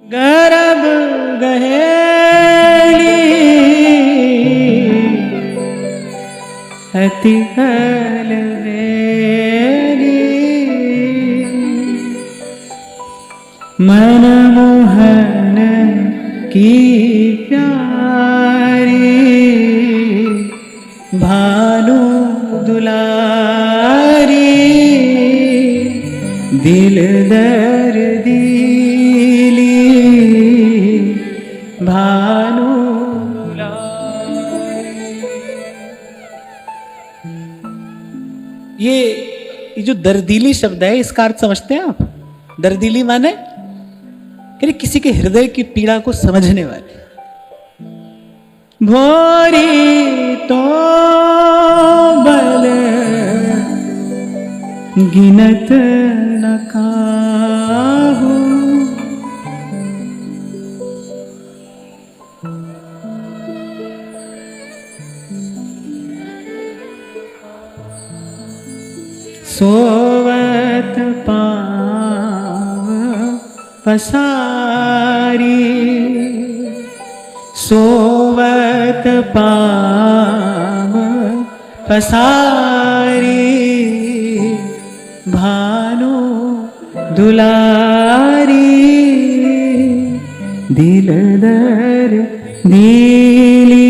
गर्भ गहेली अति कलवेली मनमोहन की प्यारी भानु दुलारी दिल दर्दी भानु ये जो दर्दीली शब्द है इसका अर्थ समझते हैं आप? दर्दीली माने किसी के हृदय की पीड़ा को समझने वाले। भोरी तो बल गिनत न काहू सोवत पाव पसारी सोवत पाव पसारी भानु दुलारी दिल दर नीली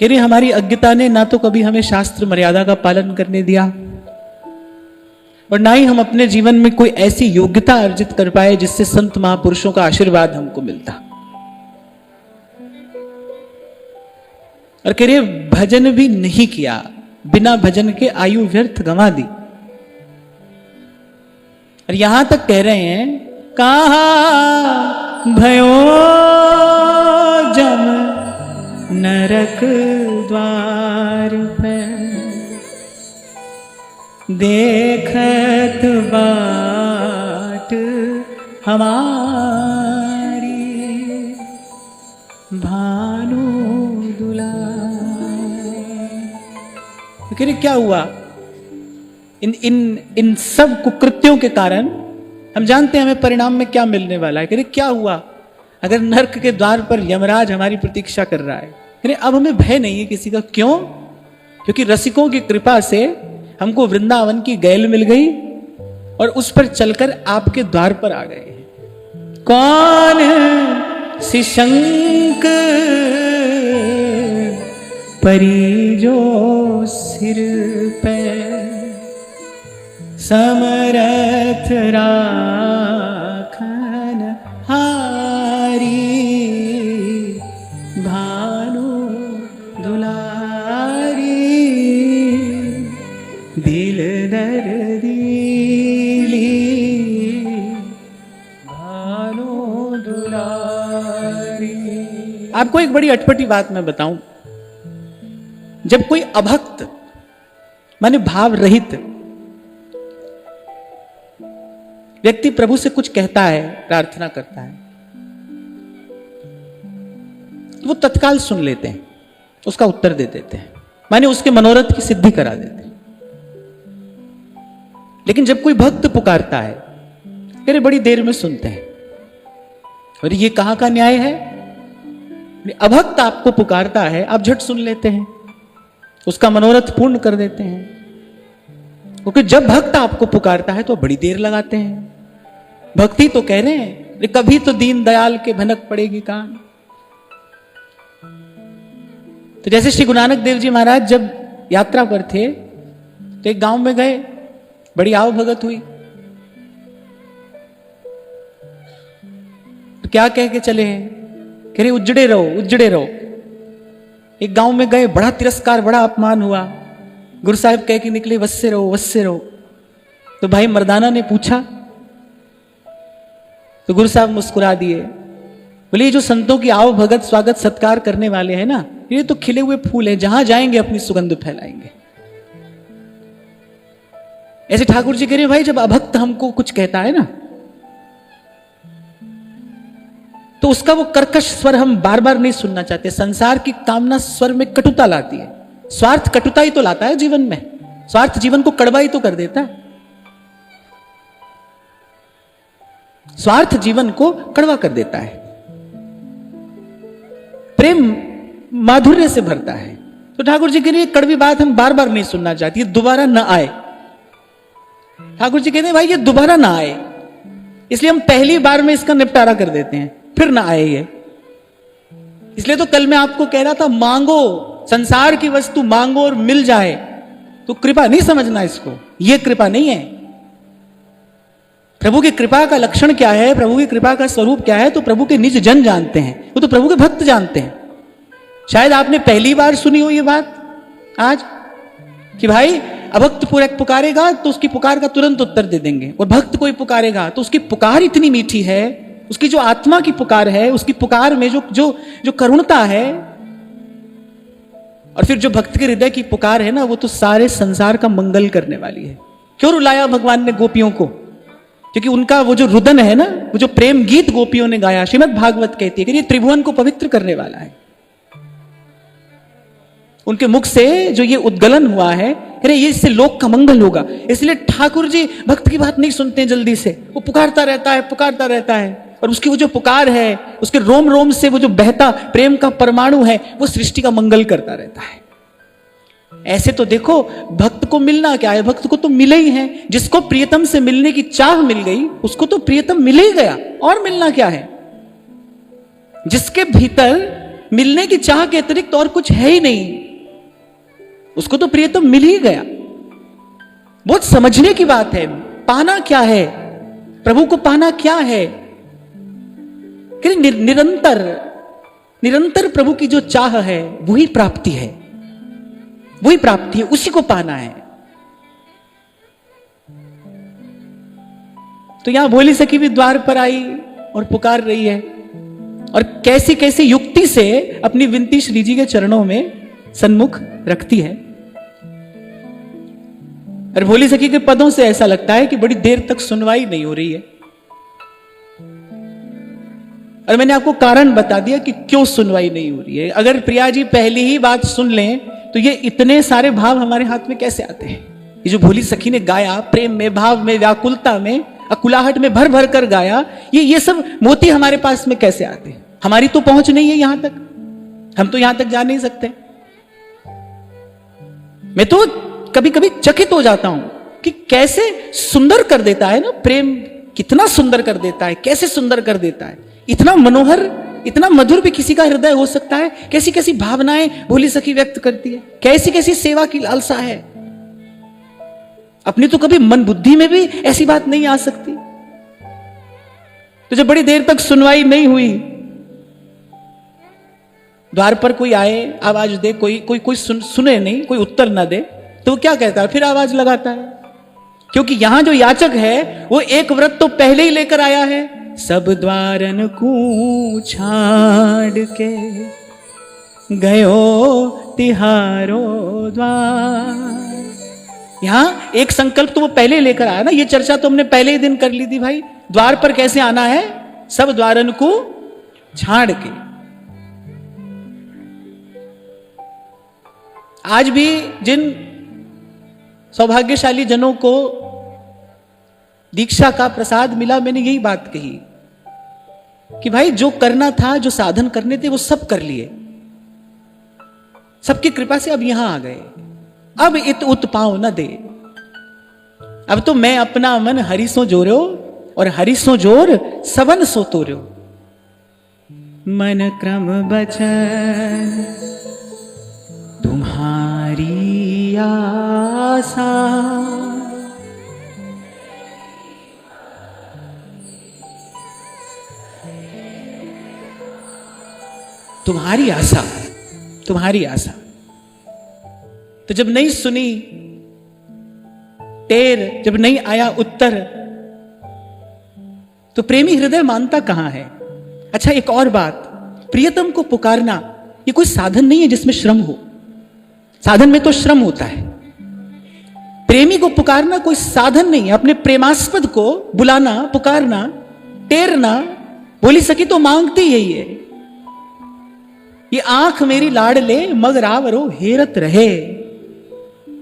कह रही हमारी अज्ञता ने ना तो कभी हमें शास्त्र मर्यादा का पालन करने दिया और ना ही हम अपने जीवन में कोई ऐसी योग्यता अर्जित कर पाए जिससे संत महापुरुषों का आशीर्वाद हमको मिलता। और कह रही भजन भी नहीं किया, बिना भजन के आयु व्यर्थ गंवा दी। और यहां तक कह रहे हैं कहा भयो जम नरक द्वार पे देखत बाट हमारी भानु दुलारी। तो क्या हुआ? इन सब कुकृत्यों के कारण हम जानते हैं हमें परिणाम में क्या मिलने वाला है। क्या हुआ अगर नरक के द्वार पर यमराज हमारी प्रतीक्षा कर रहा है? अब हमें भय नहीं है किसी का। क्यों? क्योंकि रसिकों की कृपा से हमको वृंदावन की गैल मिल गई और उस पर चलकर आपके द्वार पर आ गए। कौन सी शंक परी जो सिर पे समरथ राखन हारी भानु दुलारी दिल दर्दीली भानु दुलारी। आपको एक बड़ी अटपटी बात मैं बताऊं। जब कोई अभक्त माने भाव रहित व्यक्ति प्रभु से कुछ कहता है, प्रार्थना करता है, वो तत्काल सुन लेते हैं, उसका उत्तर दे देते हैं, माने उसके मनोरथ की सिद्धि करा देते हैं। लेकिन जब कोई भक्त पुकारता है फिर बड़ी देर में सुनते हैं। और ये कहां का न्याय है? अभक्त आपको पुकारता है, आप झट सुन लेते हैं, उसका मनोरथ पूर्ण कर देते हैं। क्योंकि जब भक्त आपको पुकारता है तो बड़ी देर लगाते हैं। भक्ति तो कह रहे हैं कभी तो दीन दयाल के भनक पड़ेगी कान। तो जैसे श्री गुरु नानक देव जी महाराज जब यात्रा पर थे तो एक गांव में गए, बड़ी आव भगत हुई। तो क्या कह के चले हैं? कह रहे उजड़े रहो, उजड़े रहो। एक गांव में गए, बड़ा तिरस्कार, बड़ा अपमान हुआ। गुरु साहब कह के निकले वस्से रहो, वस्से रहो। तो भाई मर्दाना ने पूछा, तो गुरु साहब मुस्कुरा दिए, बोले ये जो संतों की आओ भगत स्वागत सत्कार करने वाले हैं ना, ये तो खिले हुए फूल हैं, जहां जाएंगे अपनी सुगंध फैलाएंगे। ऐसे ठाकुर जी कह रहे भाई जब अभक्त हमको कुछ कहता है ना तो उसका वो कर्कश स्वर हम बार बार नहीं सुनना चाहते। संसार की कामना स्वर में कटुता लाती है, स्वार्थ कटुता ही तो लाता है जीवन में। स्वार्थ जीवन को कड़वा ही तो कर देता है, स्वार्थ जीवन को कड़वा कर देता है। प्रेम माधुर्य से भरता है। तो ठाकुर जी के लिए कड़वी बात हम बार बार नहीं सुनना चाहती, दोबारा ना आए। ठाकुर जी कहते हैं भाई ये दोबारा ना आए, इसलिए हम पहली बार में इसका निपटारा कर देते हैं, फिर ना आए ये। इसलिए तो कल मैं आपको कह रहा था, मांगो, संसार की वस्तु मांगो और मिल जाए, तो कृपा नहीं समझना इसको, ये कृपा नहीं है। प्रभु की कृपा का लक्षण क्या है, प्रभु की कृपा का स्वरूप क्या है, तो प्रभु के निज जन जानते हैं, वो तो प्रभु के भक्त जानते हैं। शायद आपने पहली बार सुनी हो ये बात आज, कि भाई अभक्त पुकारेगा तो उसकी पुकार का तुरंत उत्तर दे देंगे, और भक्त कोई पुकारेगा तो उसकी पुकार इतनी मीठी है, उसकी जो आत्मा की पुकार है, उसकी पुकार में जो जो जो करुणता है, और फिर जो भक्त के हृदय की पुकार है ना, वो तो सारे संसार का मंगल करने वाली है। क्यों रुलाया भगवान ने गोपियों को? क्योंकि उनका वो जो रुदन है ना, वो जो प्रेम गीत गोपियों ने गाया, श्रीमद् भागवत कहती है कि ये त्रिभुवन को पवित्र करने वाला है। उनके मुख से जो ये उद्गलन हुआ है, अरे ये इससे लोक का मंगल होगा। इसलिए ठाकुर जी भक्त की बात नहीं सुनते हैं जल्दी से, वो पुकारता रहता है, और उसकी वो जो पुकार है, उसके रोम रोम से वो जो बहता प्रेम का परमाणु है, वो सृष्टि का मंगल करता रहता है। ऐसे तो देखो, भक्त को मिलना क्या है, भक्त को तो मिले ही है। जिसको प्रियतम से मिलने की चाह मिल गई, उसको तो प्रियतम मिल ही गया, और मिलना क्या है। जिसके भीतर मिलने की चाह के अतिरिक्त और कुछ है ही नहीं, उसको तो प्रियतम मिल ही गया। बहुत समझने की बात है। पाना क्या है, प्रभु को पाना क्या है, कि निरंतर निरंतर प्रभु की जो चाह है वही प्राप्ति है, वही प्राप्ति है, उसी को पाना है। तो यहां भोली सखी भी द्वार पर आई और पुकार रही है, और कैसी कैसी युक्ति से अपनी विनती श्री जी के चरणों में सन्मुख रखती है। और भोली सखी के पदों से ऐसा लगता है कि बड़ी देर तक सुनवाई नहीं हो रही है। और मैंने आपको कारण बता दिया कि क्यों सुनवाई नहीं हो रही है। अगर प्रिया जी पहली ही बात सुन लें तो ये इतने सारे भाव हमारे हाथ में कैसे आते हैं। ये जो भोली सखी ने गाया, प्रेम में, भाव में, व्याकुलता में, अकुलाहट में भर भर कर गाया, ये सब मोती हमारे पास में कैसे आते हैं। हमारी तो पहुंच नहीं है यहां तक, हम तो यहां तक जा नहीं सकते। मैं तो कभी कभी चकित हो जाता हूं कि कैसे सुंदर कर देता है ना प्रेम, कितना सुंदर कर देता है, कैसे सुंदर कर देता है। इतना मनोहर, इतना मधुर भी किसी का हृदय हो सकता है। कैसी कैसी भावनाएं भोली सखी व्यक्त करती है, कैसी कैसी सेवा की लालसा है। अपनी तो कभी मन बुद्धि में भी ऐसी बात नहीं आ सकती। तो जब बड़ी देर तक सुनवाई नहीं हुई, द्वार पर कोई आए, आवाज दे, कोई सुने नहीं, कोई उत्तर ना दे, तो क्या कहता है, फिर आवाज लगाता है। क्योंकि यहां जो याचक है वो एक व्रत तो पहले ही लेकर आया है, सब द्वारन को छाड़ के गयो तिहारो द्वार। यहां एक संकल्प तो वो पहले लेकर आया ना। ये चर्चा तो हमने पहले ही दिन कर ली थी भाई, द्वार पर कैसे आना है, सब द्वारन को छाड़ के। आज भी जिन सौभाग्यशाली जनों को दीक्षा का प्रसाद मिला, मैंने यही बात कही कि भाई जो करना था, जो साधन करने थे, वो सब कर लिए, सबकी कृपा से अब यहां आ गए। अब इत उत पांव न दे, अब तो मैं अपना मन हरिसो जोरो, और हरिसो जोर सबन सो तोरो। मन क्रम बचन तुम्हारी आशा, तुम्हारी आशा, तुम्हारी आशा। तो जब नहीं सुनी टेर, जब नहीं आया उत्तर, तो प्रेमी हृदय मानता कहां है। अच्छा, एक और बात, प्रियतम को पुकारना ये कोई साधन नहीं है जिसमें श्रम हो। साधन में तो श्रम होता है। प्रेमी को पुकारना कोई साधन नहीं है। अपने प्रेमास्पद को बुलाना, पुकारना, टेरना, बोली सकी तो मांगती यही है। ये आंख मेरी लाड ले, मग रावरो हेरत रहे।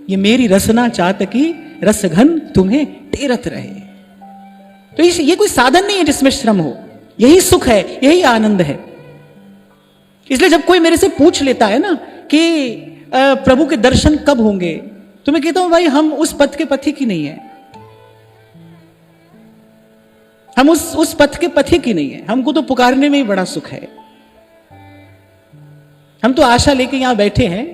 ये मेरी रसना चातकी रसघन तुम्हें टेरत रहे। तो ये कोई साधन नहीं है जिसमें श्रम हो, यही सुख है, यही आनंद है। इसलिए जब कोई मेरे से पूछ लेता है ना कि प्रभु के दर्शन कब होंगे, तो मैं कहता हूं भाई हम उस पथ के पथिक ही नहीं है, हम उस पथ के पथिक ही नहीं है। हमको तो पुकारने में ही बड़ा सुख है। हम तो आशा लेके यहां बैठे हैं।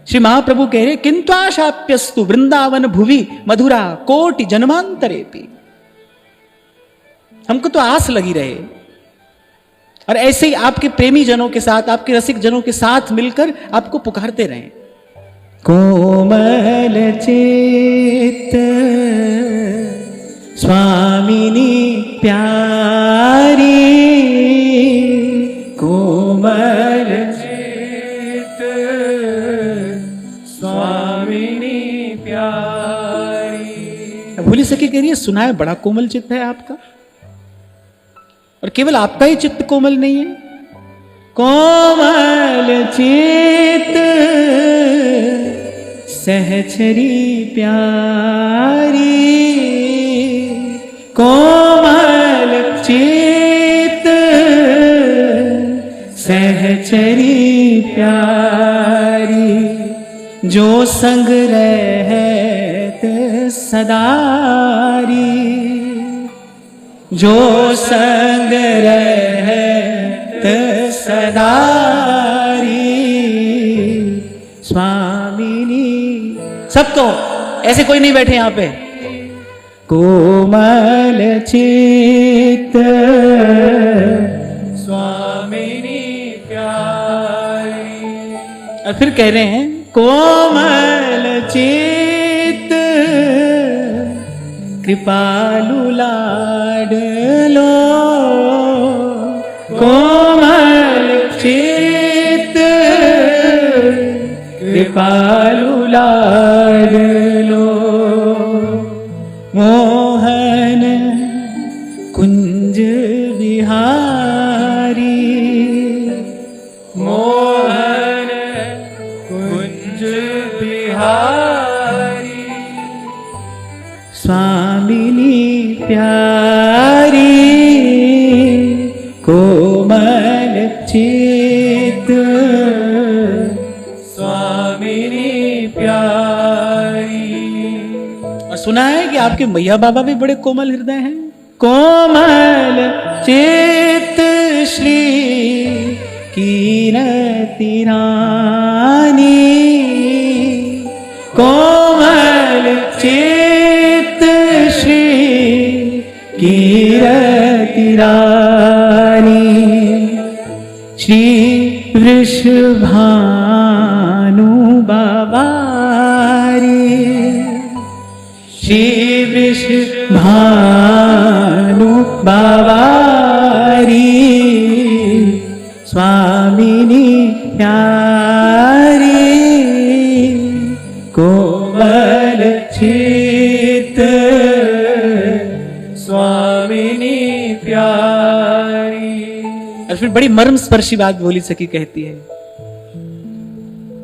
श्री महाप्रभु कह रहे किंत्वाशाप्यस्तु वृंदावन भुवि मधुरा कोटि जन्मांतरेपि। हमको तो आस लगी रहे, और ऐसे ही आपके प्रेमी जनों के साथ, आपके रसिक जनों के साथ मिलकर आपको पुकारते रहें। कोमल चित्त स्वामिनी प्यारी, कोमल चित्त स्वामिनी प्यारी। भूली सखी कह रही है सुना है बड़ा कोमल चित्त है आपका, और केवल आपका ही चित्त कोमल नहीं है। कोमल चित्त सहचरी प्यारी, कोमल चित्त सहचरी प्यारी, जो संग रहत सदारी, जो संग रहत सदारी स्वामिनी। सबको ऐसे कोई नहीं बैठे यहां पे। कोमल चित्त स्वामिनी प्यारी। और फिर कह रहे हैं कोमल चित्त कृपालु लाडलो, कोमल चित्त कृपालु लाडलो, मोहन कुंज विहारी, मोहन कुंज विहारी स्वामिनी प्यारी, कोमल चित्त स्वामिनी प्यारी। और सुना है कि आपके मैया बाबा भी बड़े कोमल हृदय हैं। कोमल चित्त श्री कीरति रानी, कोमल चित्त श्री कीरति रानी, श्री वृषभानु बाबारी, श्री वृषभानु बाबारी स्वामिनी प्यारी, कोमल चित्त स्वामिनी प्यारी। और फिर बड़ी मर्म स्पर्शी बात भोली सखी कहती है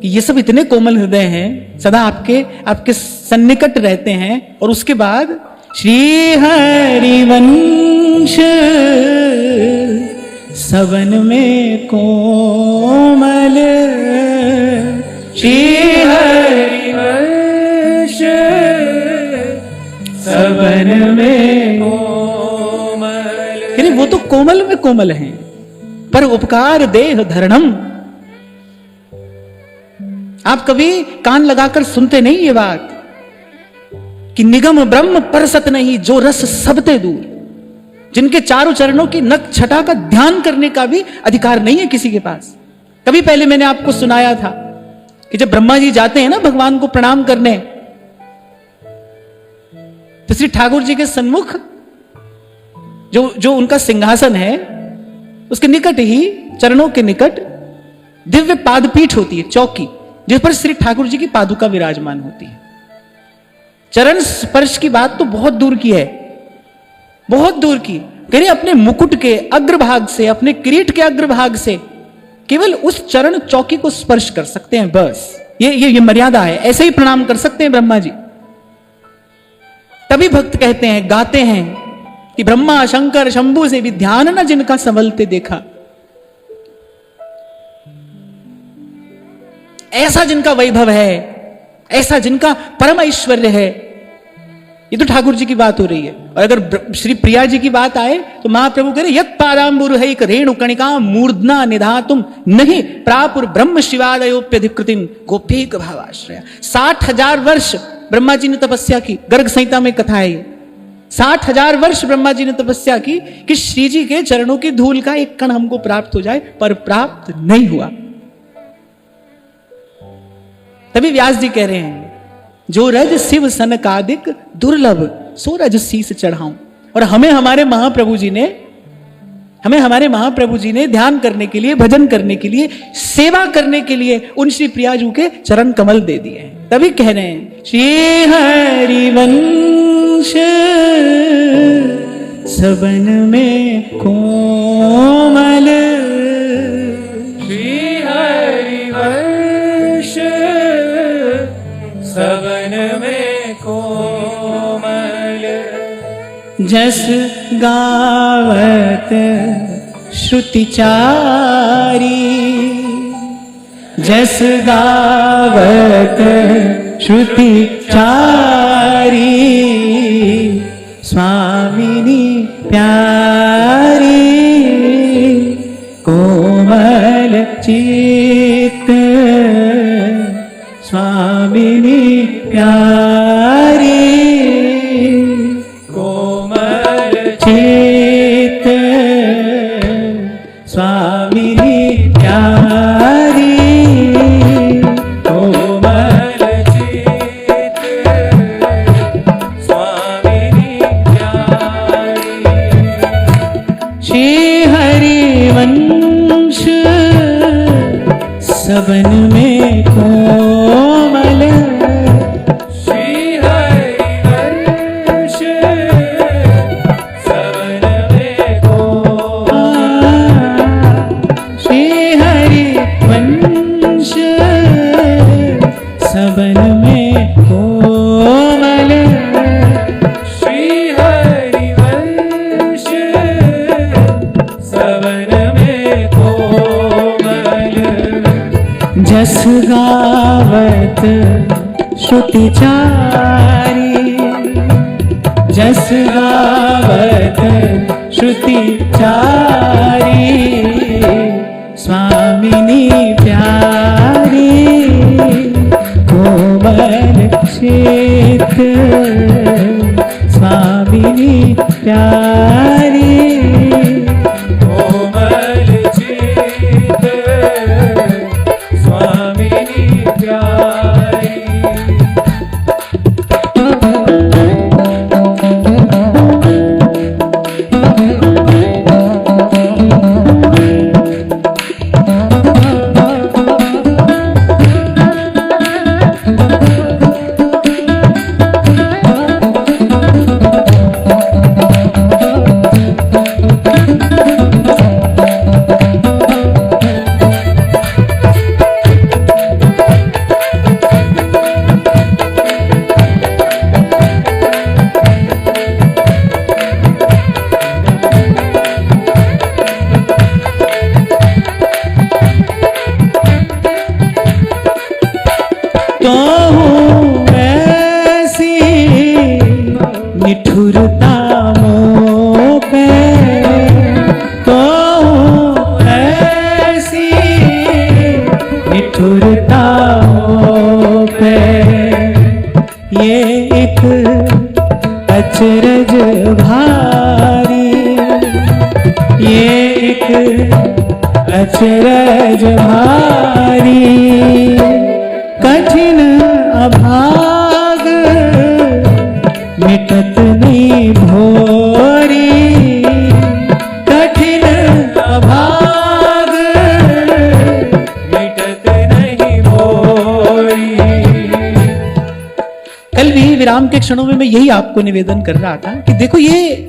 कि ये सब इतने कोमल हृदय हैं, सदा आपके सन्निकट रहते हैं, और उसके बाद श्री हरिवंश सवन में कोमल, श्री हरिवंश सवन में कोमल। यानी वो तो कोमल में कोमल हैं, पर उपकार देह धरणम। आप कभी कान लगाकर सुनते नहीं ये बात कि निगम ब्रह्म परसत नहीं जो रस सबते दूर, जिनके चारों चरणों की नख छटा का ध्यान करने का भी अधिकार नहीं है किसी के पास। कभी पहले मैंने आपको सुनाया था कि जब ब्रह्मा जी जाते हैं ना भगवान को प्रणाम करने, तो श्री ठाकुर जी के सन्मुख जो उनका सिंहासन है उसके निकट ही, चरणों के निकट दिव्य पादपीठ होती है, चौकी, जिस पर श्री ठाकुर जी की पादुका विराजमान होती है। चरण स्पर्श की बात तो बहुत दूर की है, बहुत दूर की। करिए अपने मुकुट के अग्रभाग से, अपने किरीट के अग्रभाग से केवल उस चरण चौकी को स्पर्श कर सकते हैं बस। ये मर्यादा है, ऐसे ही प्रणाम कर सकते हैं ब्रह्मा जी। तभी भक्त कहते हैं, गाते हैं कि ब्रह्मा शंकर शंभु से भी ध्यान न जिनका संवलते देखा। ऐसा जिनका वैभव है, ऐसा जिनका परम ऐश्वर्य है। ये तो ठाकुर जी की बात हो रही है। और अगर श्री प्रिया जी की बात आए तो महाप्रभु कह रहे, यत् पादाम्बुरुहैक रेणु कणिका मूर्धना निधातुम नहीं प्रापुर ब्रह्म शिवादयोप्यधिकृतिम गोपीक भावाश्रया। 60,000 वर्ष ब्रह्मा जी ने तपस्या की। गर्ग संहिता में कथा है ये। 60,000 वर्ष ब्रह्मा जी ने तपस्या की कि श्री जी के चरणों की धूल का एक कण हमको प्राप्त हो जाए, पर प्राप्त नहीं हुआ। तभी व्यास जी कह रहे हैं, जो रज शिव सनकादिक दुर्लभ सो रज शीस चढ़ाऊं। और हमें हमारे महाप्रभु जी ने ध्यान करने के लिए, भजन करने के लिए, सेवा करने के लिए उन श्री प्रियाजू के चरण कमल दे दिए हैं। तभी कह रहे हैं, श्री हरिवंश सबन में कोमल, श्री हरिवंश सबन में कोमल, जस गावत श्रुतिचारी, जस गावत श्रुतिचारी, स्वामिनी प्यारी कोमल चित्त, स्वामिनी प्यारी कोमल चित्त, स्वामिनी प्यारी कोमल चित्त, स्वामिनी प्यारी। श्री हरिवंश सबन में कोमल, श्री हरिवंश सबन में कोमल, श्री हरिवंश सबन में कोमल, श्री हरिवंश सबन में कोमल, जस गावत श्रुतिचारी, जस गावत श्रुतिचारी, स्वामिनी प्यारी कोमल चित्त, स्वामिनी प्यारी कोमल चित्त, स्वामिनी प्यारी। तो हूँ ऐसी निठुरता मोह पे, तो हूँ ऐसी निठुरता मोह पे, ये एक अचरज भारी, ये एक अचरज भारी, कठिन अभाग मिटत नहीं भोरी, कठिन अभाग मिटत नहीं भोरी। कल भी विराम के क्षणों में मैं यही आपको निवेदन कर रहा था कि देखो ये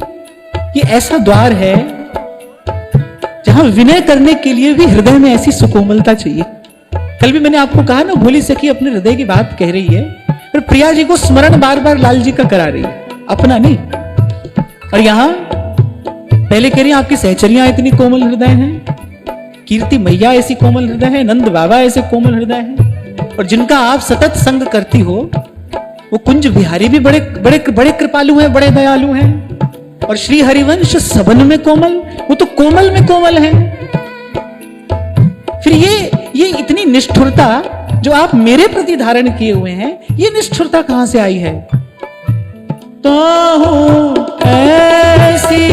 ऐसा द्वार है जहां विनय करने के लिए भी हृदय में ऐसी सुकोमलता चाहिए। कल भी मैंने आपको कहा ना, भोली सखी अपने हृदय की बात कह रही है, पर प्रिया जी को स्मरण बार बार लाल जी का करा रही है, अपना नहीं। और यहां पहले कह रही आपकी सहचरियां इतनी कोमल हृदय हैं, कीर्ति मैया ऐसी कोमल हृदय है, नंद बाबा ऐसे कोमल हृदय है, और जिनका आप सतत संग करती हो, वो कुंज बिहारी भी बड़े बड़े बड़े कृपालु हैं, बड़े दयालु हैं, और श्री हरिवंश सबन में कोमल, वो तो कोमल में कोमल है। फिर ये इतनी निष्ठुरता जो आप मेरे प्रति धारण किए हुए हैं, ये निष्ठुरता कहां से आई है? तो ऐसी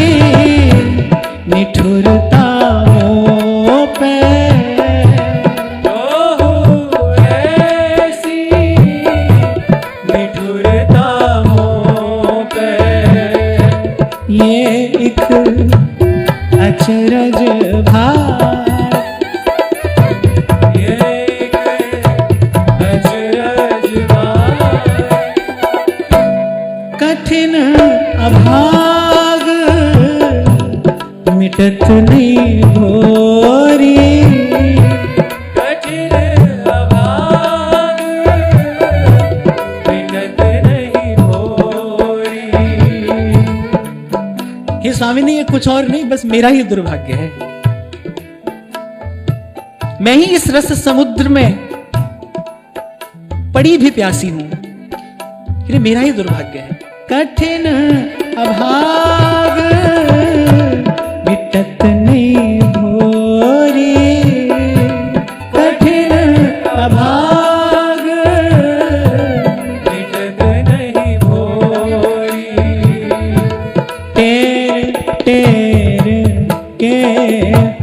निठुरता हो पे, ऐसी निठुरता हो पे, ये एक अचरज भार, कठिन अभाग मिटत नहीं भोरी, कठिन अभाग मिटत नहीं भोरी। हे स्वामी ने, ये कुछ और नहीं, बस मेरा ही दुर्भाग्य है। मैं ही इस रस समुद्र में पड़ी भी प्यासी हूं, ये मेरा ही दुर्भाग्य है। कठिन अभाग मिटत नहीं भोरी, कठिन अभाग मिटत नहीं भोरी। टेर टेर के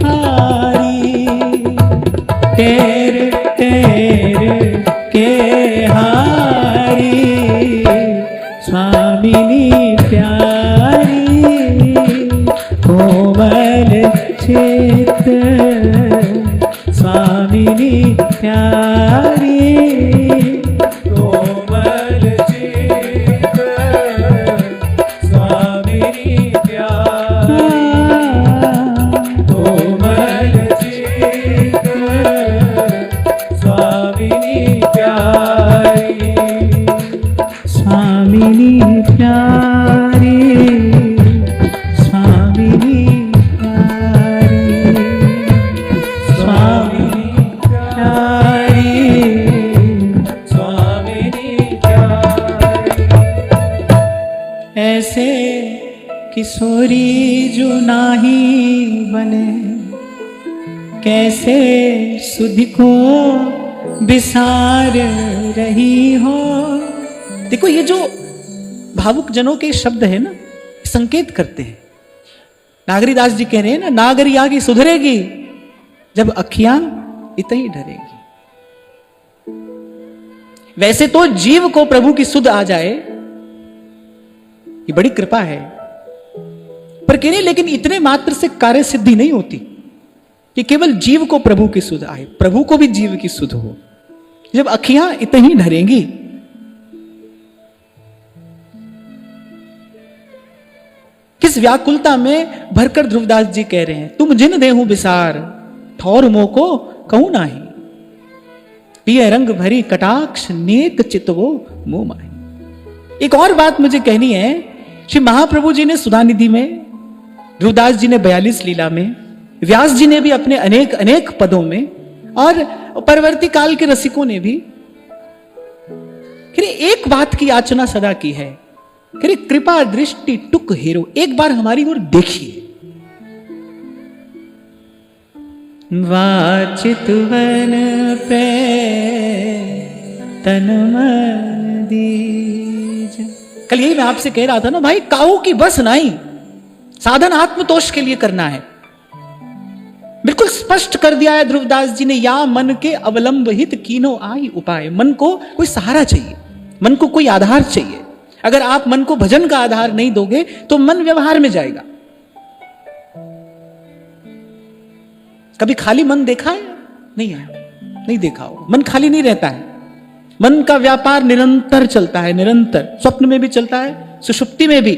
हारी, टेर टेर के हारी, स्वामिनी प्यारी कोमल चित, स्वामिनी प्यारी कोमल चित, स्वामिनी प्यारी, कोमल चित, स्वामिनी प्यारी, स्वामिनी प्यारी, स्वामिनी प्यारी, स्वामिनी प्यारी, स्वामिनी प्यारी। ऐसे किशोरी जो नाही बने, कैसे सुधि को बिसार रही हो। देखो ये जो भावुक जनों के शब्द है ना, संकेत करते हैं। नागरीदास जी कह रहे हैं ना, नागरी आगे सुधरेगी जब अखियां इतनी डरेगी। वैसे तो जीव को प्रभु की सुध आ जाए, ये बड़ी कृपा है, पर कह रहे लेकिन इतने मात्र से कार्य सिद्धि नहीं होती कि केवल जीव को प्रभु की सुध आए, प्रभु को भी जीव की सुध हो। जब अखियां इतनी डरेंगी, किस व्याकुलता में भरकर ध्रुवदास जी कह रहे हैं, तुम जिन देहु बिसार ठौर मोह को कहूं नाही, पिय रंग भरी कटाक्ष नेक चितवो मुंह माही। एक और बात मुझे कहनी है, श्री महाप्रभु जी ने सुधानिधि में, ध्रुवदास जी ने 42 लीला में, व्यास जी ने भी अपने अनेक अनेक पदों में, और परवर्ती काल के रसिकों ने भी एक बात की याचना सदा की है, कृपा दृष्टि टुक हेरो, एक बार हमारी ओर देखिए। वाचित वन पे तन मन दीज। कल यही मैं आपसे कह रहा था ना भाई, काऊ की बस नहीं, साधन आत्मतोष के लिए करना है। बिल्कुल स्पष्ट कर दिया है ध्रुवदास जी ने, या मन के अवलंब हित कीनो आई उपाय। मन को कोई सहारा चाहिए, मन को कोई आधार चाहिए। अगर आप मन को भजन का आधार नहीं दोगे तो मन व्यवहार में जाएगा। कभी खाली मन देखा है? नहीं है, नहीं देखा हो। मन खाली नहीं रहता है, मन का व्यापार निरंतर चलता है, निरंतर। स्वप्न में भी चलता है, सुषुप्ति में भी,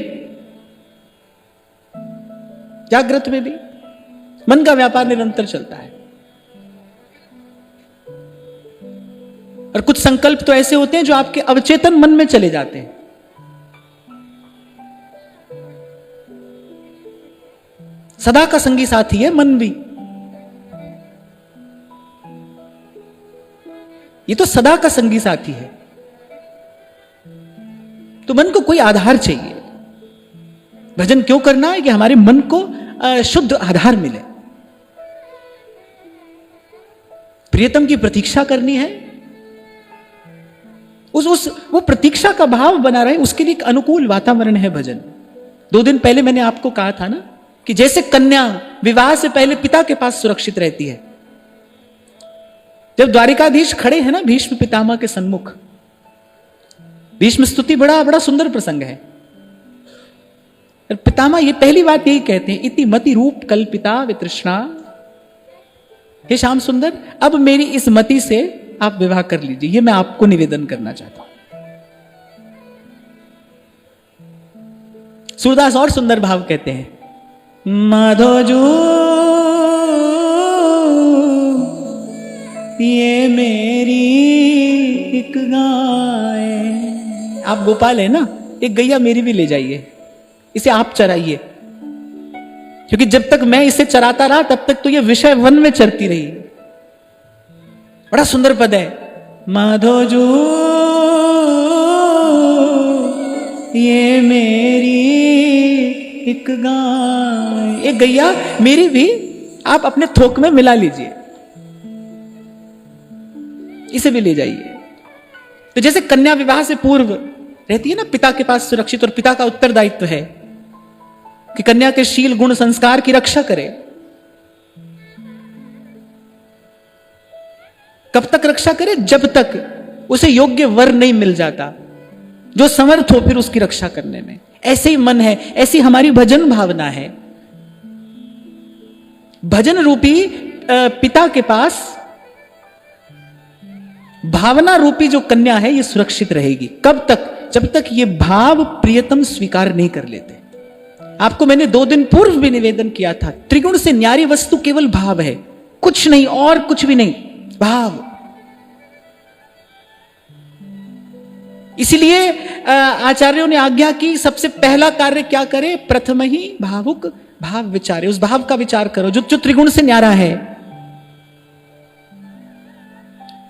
जागृत में भी मन का व्यापार निरंतर चलता है। और कुछ संकल्प तो ऐसे होते हैं जो आपके अवचेतन मन में चले जाते हैं। सदा का संगी साथी है मन भी। ये तो सदा का संगी साथी है। तो मन को कोई आधार चाहिए। भजन क्यों करना है? कि हमारे मन को शुद्ध आधार मिले। प्रियतम की प्रतीक्षा करनी है, वो प्रतीक्षा का भाव बना रहे, उसके लिए एक अनुकूल वातावरण है भजन। 2 दिन पहले मैंने आपको कहा था ना कि जैसे कन्या विवाह से पहले पिता के पास सुरक्षित रहती है। जब द्वारिकाधीश खड़े हैं ना भीष्म पितामह के सन्मुख, भीष्म स्तुति बड़ा सुंदर प्रसंग है। पितामह ये पहली बात यही कहते हैं, इति मति रूप कल्पिता वितृष्णा। हे श्याम सुंदर, अब मेरी इस मति से आप विवाह कर लीजिए, ये मैं आपको निवेदन करना चाहता हूं। सूरदास और सुंदर भाव कहते हैं, माधोजू ये मेरी एक गाय। आप गोपाल है ना, एक गैया मेरी भी ले जाइए, इसे आप चराइए, क्योंकि जब तक मैं इसे चराता रहा तब तक तो ये विषय वन में चरती रही। बड़ा सुंदर पद है, माधोजू ये मेरी एक गाय, एक गैया मेरी भी आप अपने थोक में मिला लीजिए, इसे भी ले जाइए। तो जैसे कन्या विवाह से पूर्व रहती है ना पिता के पास सुरक्षित, और पिता का उत्तरदायित्व है कि कन्या के शील गुण संस्कार की रक्षा करे। कब तक रक्षा करे? जब तक उसे योग्य वर नहीं मिल जाता जो समर्थ हो फिर उसकी रक्षा करने में। ऐसे ही मन है, ऐसी हमारी भजन भावना है। भजन रूपी पिता के पास भावना रूपी जो कन्या है ये सुरक्षित रहेगी। कब तक? जब तक ये भाव प्रियतम स्वीकार नहीं कर लेते। आपको मैंने 2 दिन पूर्व भी निवेदन किया था, त्रिगुण से न्यारी वस्तु केवल भाव है, कुछ नहीं और कुछ भी नहीं, भाव। इसलिए आचार्यों ने आज्ञा की सबसे पहला कार्य क्या करे? प्रथम ही भावुक भाव विचारे, उस भाव का विचार करो जो त्रिगुण से न्यारा है।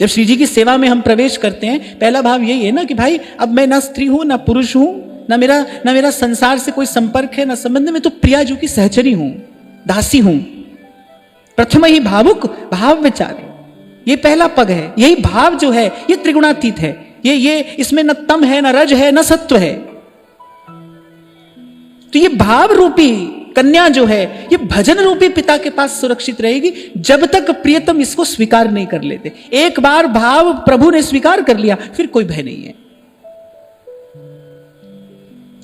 जब श्री जी की सेवा में हम प्रवेश करते हैं, पहला भाव यही है ना कि भाई अब मैं ना स्त्री हूं ना पुरुष हूं, ना मेरा संसार से कोई संपर्क है ना संबंध, में तो प्रिया जी की सहचरी हूं, दासी हूं। प्रथम ही भावुक भाव विचारे, ये पहला पग है। यही भाव जो है ये त्रिगुणातीत है, ये इसमें न तम है, न रज है, न सत्व है। तो ये भाव रूपी कन्या जो है ये भजन रूपी पिता के पास सुरक्षित रहेगी जब तक प्रियतम इसको स्वीकार नहीं कर लेते। एक बार भाव प्रभु ने स्वीकार कर लिया फिर कोई भय नहीं है।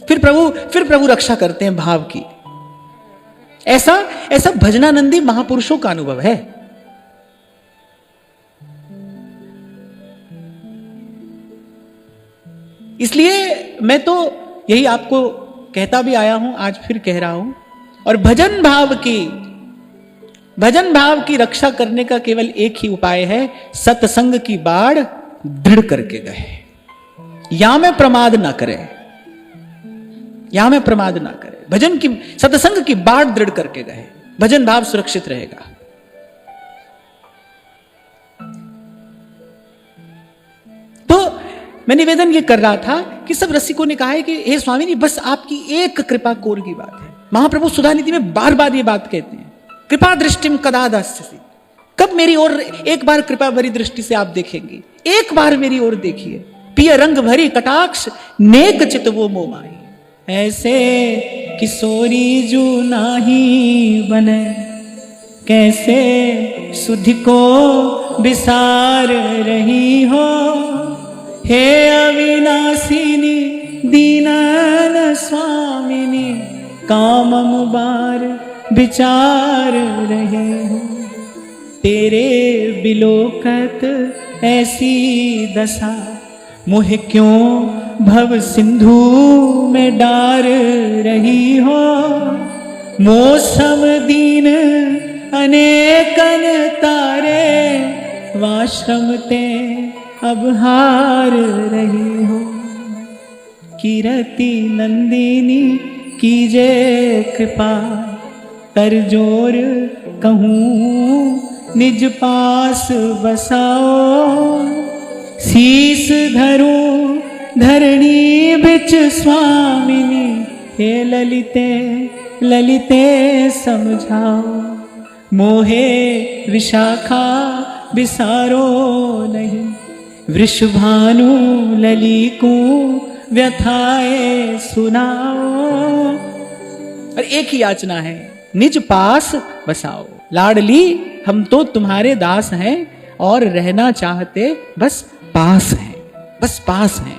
फिर प्रभु रक्षा करते हैं भाव की। ऐसा भजनानंदी महापुरुषों का अनुभव है। इसलिए मैं तो यही आपको कहता भी आया हूं, आज फिर कह रहा हूं। और भजन भाव की रक्षा करने का केवल एक ही उपाय है, सत्संग की बाढ़ दृढ़ करके गए। या में प्रमाद ना करे, भजन की सत्संग की बाढ़ दृढ़ करके गए, भजन भाव सुरक्षित रहेगा। तो मैं निवेदन ये कर रहा था कि सब रसिकों ने कहा है कि हे स्वामी जी, बस आपकी एक कृपा कोर की बात है। महाप्रभु सुधानिधि में बार बार ये बात कहते हैं, कृपा दृष्टिम कदा दास्यसि, कब मेरी ओर एक बार कृपा भरी दृष्टि से आप देखेंगे, एक बार मेरी ओर देखिए। पिय रंग भरी कटाक्ष नेक चित वो मोमाई, ऐसे किशोरी जो नाही बने, कैसे सुधि को विसार रही हो। हे अविनाशिनी दीनन स्वामिनी, कामम बार विचार रहे हो। तेरे बिलोकत ऐसी दशा, मोह क्यों भव सिंधु में डार रही हो। मौसम दीन अनेकन तारे, वाश्रम ते अब हार रही हो। कीरति नंदिनी कीजे कृपा, कर जोर कहूँ निज पास बसाओ। शीस धरो धरणी बिच स्वामिनी, हे ललिते ललिते समझाओ। मोहे विशाखा बिसारो नहीं, वृषभानु लली को व्यथाए सुनाओ। और एक ही याचना है, निज पास बसाओ। लाडली हम तो तुम्हारे दास हैं और रहना चाहते बस पास हैं, बस पास हैं।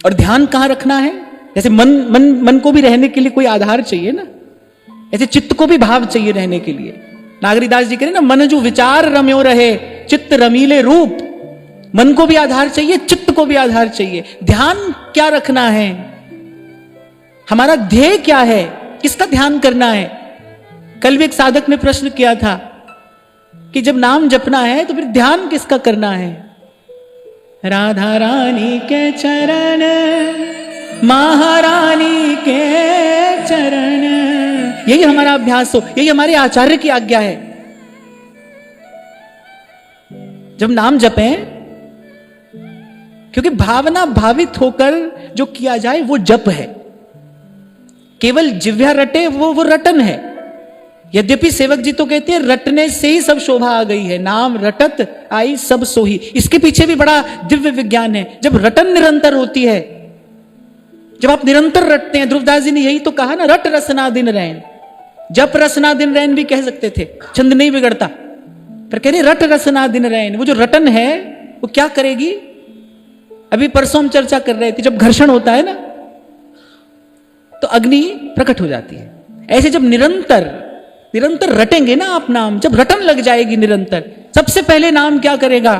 और ध्यान कहां रखना है? जैसे मन को भी रहने के लिए कोई आधार चाहिए ना, ऐसे चित्त को भी भाव चाहिए रहने के लिए। नागरीदास जी कह रहे ना, मन जो विचार रम्यो रहे चित्त रमीले रूप। मन को भी आधार चाहिए, चित्त को भी आधार चाहिए। ध्यान क्या रखना है? हमारा ध्येय क्या है? किसका ध्यान करना है? कल भी एक साधक ने प्रश्न किया था कि जब नाम जपना है तो फिर ध्यान किसका करना है? राधा रानी के चरण, महारानी के चरण, यही हमारा अभ्यास हो, यही हमारे आचार्य की आज्ञा है। जब नाम जपें, क्योंकि भावना भावित होकर जो किया जाए वो जप है। केवल जिह्वा रटे वो रटन है। यद्यपि सेवक जी तो कहते हैं रटने से ही सब शोभा आ गई है, नाम रटत आई सब सोही। इसके पीछे भी बड़ा दिव्य विज्ञान है। जब रटन निरंतर होती है, जब आप निरंतर रटते हैं, ध्रुवदास जी ने यही तो कहा ना, रट रसना दिन रैन। जप रसना दिन रैन भी कह सकते थे, छंद नहीं बिगड़ता, पर कह रहे रट रसना दिन रैन। वो जो रटन है वो क्या करेगी? अभी परसों हम चर्चा कर रहे थे, जब घर्षण होता है ना तो अग्नि प्रकट हो जाती है। ऐसे जब निरंतर रटेंगे ना आप नाम, जब रटन लग जाएगी निरंतर, सबसे पहले नाम क्या करेगा?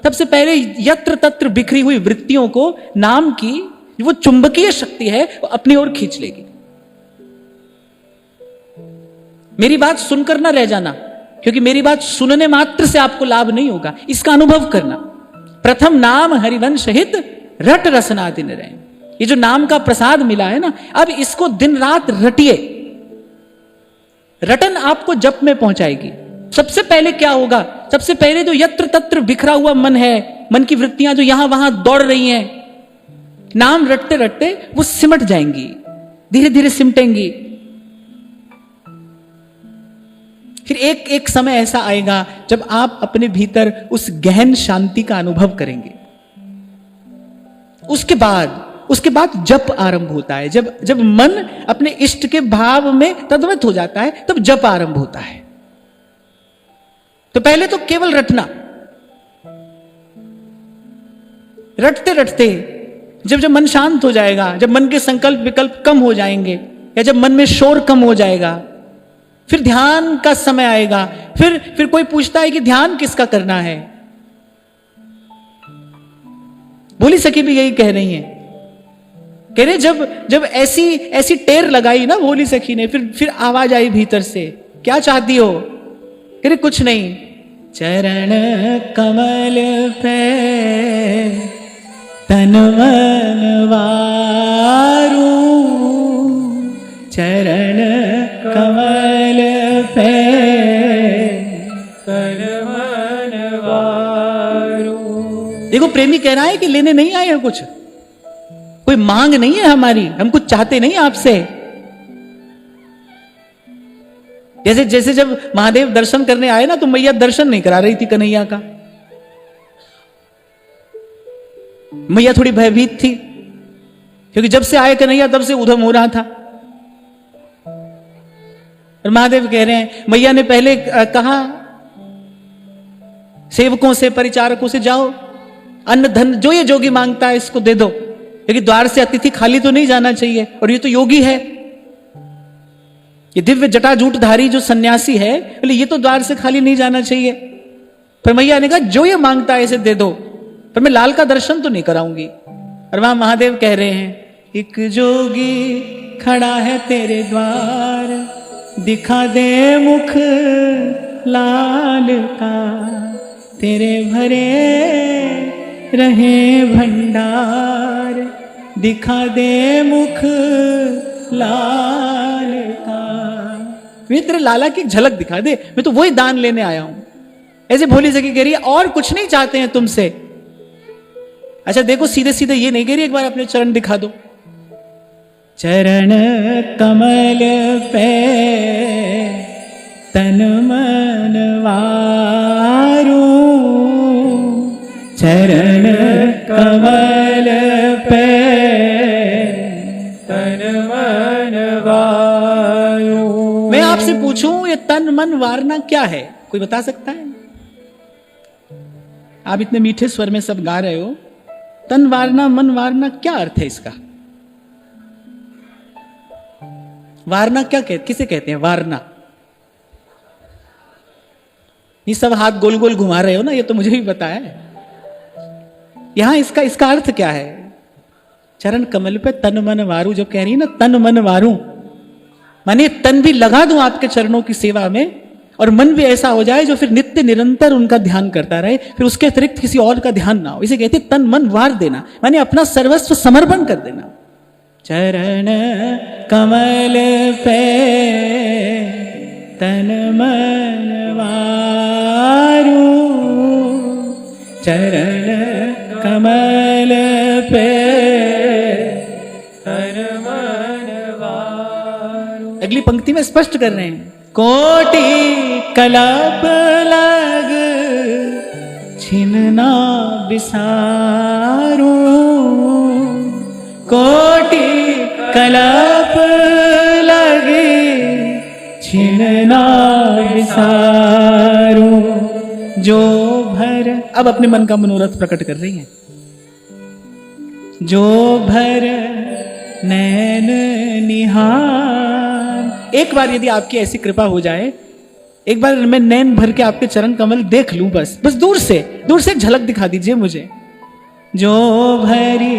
सबसे पहले यत्र तत्र बिखरी हुई वृत्तियों को नाम की वो चुंबकीय शक्ति है वो अपनी ओर खींच लेगी। मेरी बात सुनकर ना रह जाना, क्योंकि मेरी बात सुनने मात्र से आपको लाभ नहीं होगा, इसका अनुभव करना। प्रथम नाम हरिवंश हित रट रसना दिन रैन। ये जो नाम का प्रसाद मिला है ना, अब इसको दिन रात रटिए। रटन आपको जप में पहुंचाएगी। सबसे पहले क्या होगा? सबसे पहले जो यत्र तत्र बिखरा हुआ मन है, मन की वृत्तियां जो यहां वहां दौड़ रही हैं, नाम रटते रटते वो सिमट जाएंगी, धीरे धीरे सिमटेंगी। फिर एक समय ऐसा आएगा जब आप अपने भीतर उस गहन शांति का अनुभव करेंगे। उसके बाद जप आरंभ होता है। जब मन अपने इष्ट के भाव में तद्वत हो जाता है, तब जप आरंभ होता है। तो पहले तो केवल रटना, रटते रटते जब मन शांत हो जाएगा, जब मन के संकल्प विकल्प कम हो जाएंगे, या जब मन में शोर कम हो जाएगा, फिर ध्यान का समय आएगा। फिर कोई पूछता है कि ध्यान किसका करना है? बोली सखी भी यही कह रही है, कह रहे जब ऐसी टेर लगाई ना भोली सखी ने, फिर आवाज आई भीतर से, क्या चाहती हो? कह रहे कुछ नहीं, चरण कमल पे तन मन वारू, चरण कमल पे तन मन वारू। देखो प्रेमी कह रहा है कि लेने नहीं आए हैं कुछ, कोई मांग नहीं है हमारी, हम कुछ चाहते नहीं आपसे। जैसे जब महादेव दर्शन करने आए ना, तो मैया दर्शन नहीं करा रही थी कन्हैया का। मैया थोड़ी भयभीत थी, क्योंकि जब से आए कन्हैया तब से उधम हो रहा था। और महादेव कह रहे हैं, मैया ने पहले कहा सेवकों से, परिचारकों से, जाओ अन्न धन जो ये जोगी मांगता है इसको दे दो, लेकिन द्वार से अतिथि खाली तो नहीं जाना चाहिए। और ये तो योगी है, ये दिव्य जटाजूटधारी जो सन्यासी है, बोले ये तो द्वार से खाली नहीं जाना चाहिए। पर मैया ने कहा जो ये मांगता है इसे दे दो, पर मैं लाल का दर्शन तो नहीं कराऊंगी। और वहां महादेव कह रहे हैं, एक जोगी खड़ा है तेरे द्वार, दिखा दे मुख लाल का, तेरे भरे रहे भंडार, दिखा दे मुख लाल का। मैं तेरे लाला की एक झलक दिखा दे, मैं तो वही दान लेने आया हूं। ऐसे भोली सखी कह रही है और कुछ नहीं चाहते हैं तुमसे। अच्छा देखो, सीधे सीधे ये नहीं कह रही एक बार अपने चरण दिखा दो। चरण कमल पे तन मन वारू, चरण कमल पे तन मन वारू। मैं आपसे पूछूं ये तन मन वारना क्या है, कोई बता सकता है? आप इतने मीठे स्वर में सब गा रहे हो, तन वारना मन वारना क्या अर्थ है इसका? वारना क्या किसे कहते हैं वारना? ये सब हाथ गोल गोल घुमा रहे हो ना, ये तो मुझे भी पता है। यहां इसका अर्थ क्या है? चरण कमल पे तन मन वारू जो कह रही है ना, तन मन वारू माने तन भी लगा दूं आपके चरणों की सेवा में, और मन भी ऐसा हो जाए जो फिर नित्य निरंतर उनका ध्यान करता रहे, फिर उसके अतिरिक्त किसी और का ध्यान ना हो। इसे कहते तन मन वार देना, माने अपना सर्वस्व समर्पण कर देना। चरण कमल पे तन मन वारू, चरण कमल पे तन मन वारू। अगली पंक्ति में स्पष्ट कर रहे हैं, कोटि कलप लग छिन्ना बिसारू, कोटि कलप लगे छिन्ना बिसारू, जो भर, अब अपने मन का मनोरथ प्रकट कर रही हैं, जो भर नैन निहार। एक बार यदि आपकी ऐसी कृपा हो जाए, एक बार मैं नैन भर के आपके चरण कमल देख लूं, बस दूर से एक झलक दिखा दीजिए मुझे। जो भरी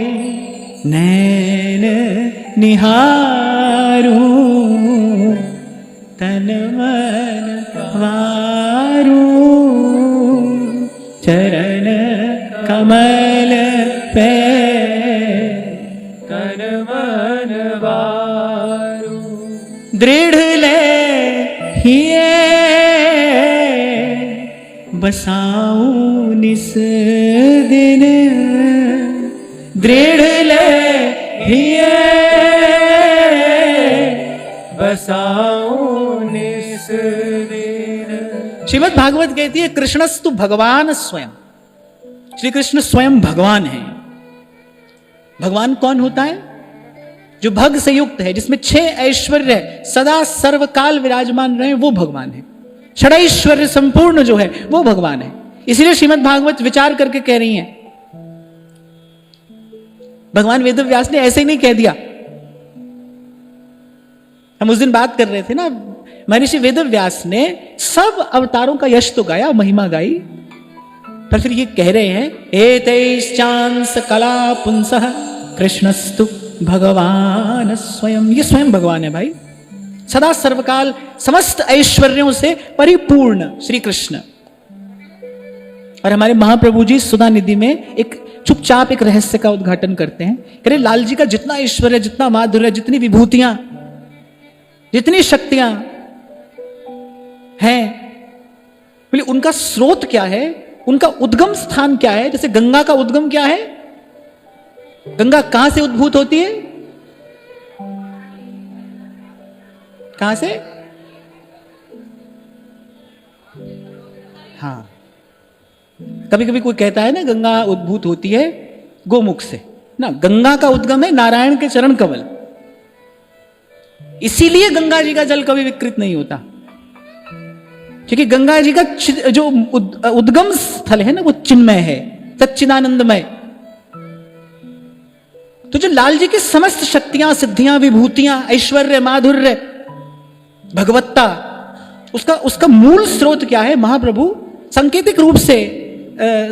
नैन निहारू, तन मन वारू, चरण कमल पे तन मन वारू। दृढ़ ले हिए बसाऊं निस दिन, दृढ़ ले हिए बसाऊं निस दिन। श्रीमद् भागवत कहती है कृष्णस्तु भगवान स्वयं, श्री कृष्ण स्वयं भगवान है। भगवान कौन होता है? जो भग से युक्त है, जिसमें 6 ऐश्वर्य सदा सर्वकाल विराजमान रहे, वो भगवान है। षडैश्वर्य संपूर्ण जो है वो भगवान है। इसीलिए श्रीमद् भागवत विचार करके कह रही हैं, भगवान वेदव्यास ने ऐसे ही नहीं कह दिया। हम उस दिन बात कर रहे थे ना, महर्षि वेदव्यास ने सब अवतारों का यश तो गाया, महिमा गाई, पर फिर ये कह रहे हैं एतैश्चांस कला पुंसः कृष्णस्तु भगवान स्वयं। ये स्वयं भगवान है भाई, सदा सर्वकाल समस्त ऐश्वर्यों से परिपूर्ण श्री कृष्ण। और हमारे महाप्रभु जी सुधा निधि में एक चुपचाप एक रहस्य का उद्घाटन करते हैं। कह रहे लाल जी का जितना ऐश्वर्य, जितना माधुर्य, जितनी विभूतियां, जितनी शक्तियां हैं, बोले उनका स्रोत क्या है, उनका उद्गम स्थान क्या है? जैसे गंगा का उद्गम क्या है? गंगा कहां से उद्भूत होती है? कहां से? हाँ, कभी कभी कोई कहता है ना गंगा उद्भूत होती है गोमुख से ना। गंगा का उद्गम है नारायण के चरण कमल, इसीलिए गंगा जी का जल कभी विकृत नहीं होता, क्योंकि गंगा जी का जो उद्गम स्थल है ना वो चिन्मय है, सच्चिदानंदमय। तो जो लाल जी की समस्त शक्तियां, सिद्धियां, विभूतियां, ऐश्वर्य, माधुर्य, भगवत्ता, उसका मूल स्रोत क्या है? महाप्रभु सांकेतिक रूप से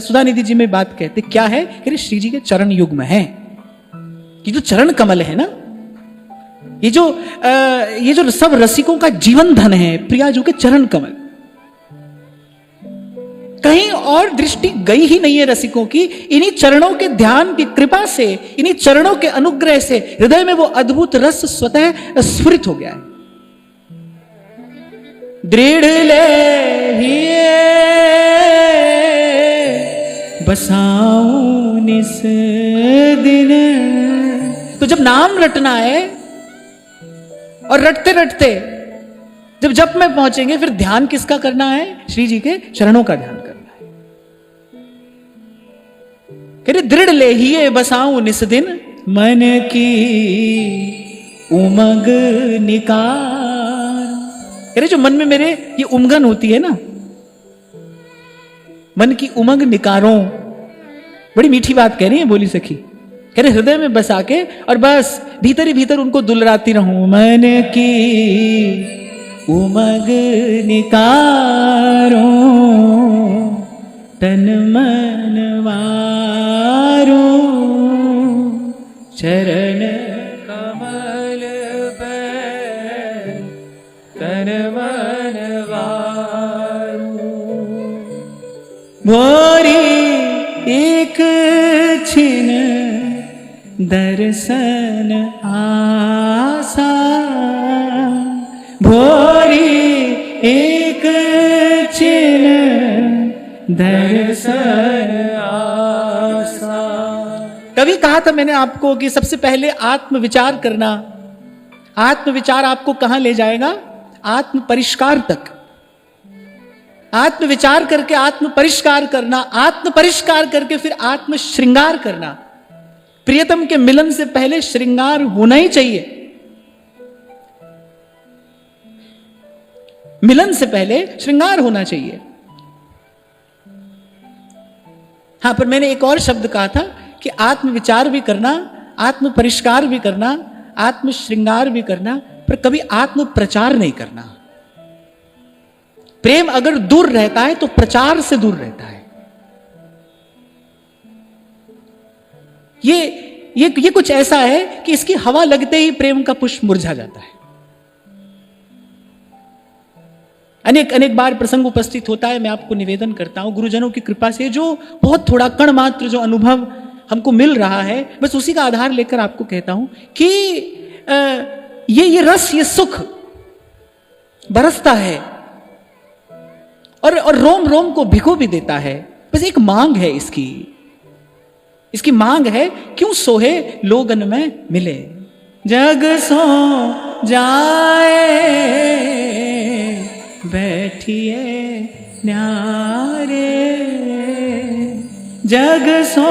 सुधा निधि जी में बात कहते क्या है कि श्री जी के चरण युग्म है। ये जो चरण कमल है ना, ये जो सब रसिकों का जीवन धन है, प्रिया जी के चरण कमल। कहीं और दृष्टि गई ही नहीं है रसिकों की। इन्हीं चरणों के ध्यान की कृपा से, इन्हीं चरणों के अनुग्रह से हृदय में वो अद्भुत रस स्वतः स्फुरित हो गया है। दृढ़ ले हिये बसाऊं निस दिन। तो जब नाम रटना है और रटते रटते जब जप में पहुंचेंगे, फिर ध्यान किसका करना है? श्री जी के चरणों का ध्यान करना है। कह रहे दृढ़ ले हिये बसाऊं निस दिन, मन की उमंग निकार। कह रहे जो मन में मेरे ये उमंगन होती है ना, मन की उमंग निकारों, बड़ी मीठी बात कह रही है बोली सखी। कह रहे हृदय में बसा के और बस भीतर ही भीतर उनको दुलराती रहूं। मन की उमंग निकारो तन मन वारो, चरण कमल पे तन मन वारू। भोरी एक छिन दर्शन आसा, भोरी एक छिन दर्शन आसा। कभी कहा था मैंने आपको कि सबसे पहले आत्मविचार करना। आत्मविचार आपको कहां ले जाएगा? आत्म परिष्कार तक। आत्मविचार करके आत्म परिष्कार करना, आत्म परिष्कार करके फिर आत्म श्रृंगार करना। प्रियतम के मिलन से पहले श्रृंगार होना ही चाहिए। मिलन से पहले श्रृंगार होना चाहिए। हां, पर मैंने एक और शब्द कहा था कि आत्मविचार भी करना, आत्म परिष्कार भी करना, आत्म श्रृंगार भी करना, पर कभी आत्म प्रचार नहीं करना। प्रेम अगर दूर रहता है तो प्रचार से दूर रहता है। ये कुछ ऐसा है कि इसकी हवा लगते ही प्रेम का पुष्प मुरझा जाता है। अनेक अनेक बार प्रसंग उपस्थित होता है, मैं आपको निवेदन करता हूं गुरुजनों की कृपा से जो बहुत थोड़ा कण मात्र जो अनुभव हमको मिल रहा है, बस उसी का आधार लेकर आपको कहता हूं कि ये रस, ये सुख बरसता है और रोम रोम को भिगो भी देता है। बस एक मांग है इसकी मांग है, क्यों सोहे लोगन में मिले। जग सो जाए बैठिए न्यारे, जग सो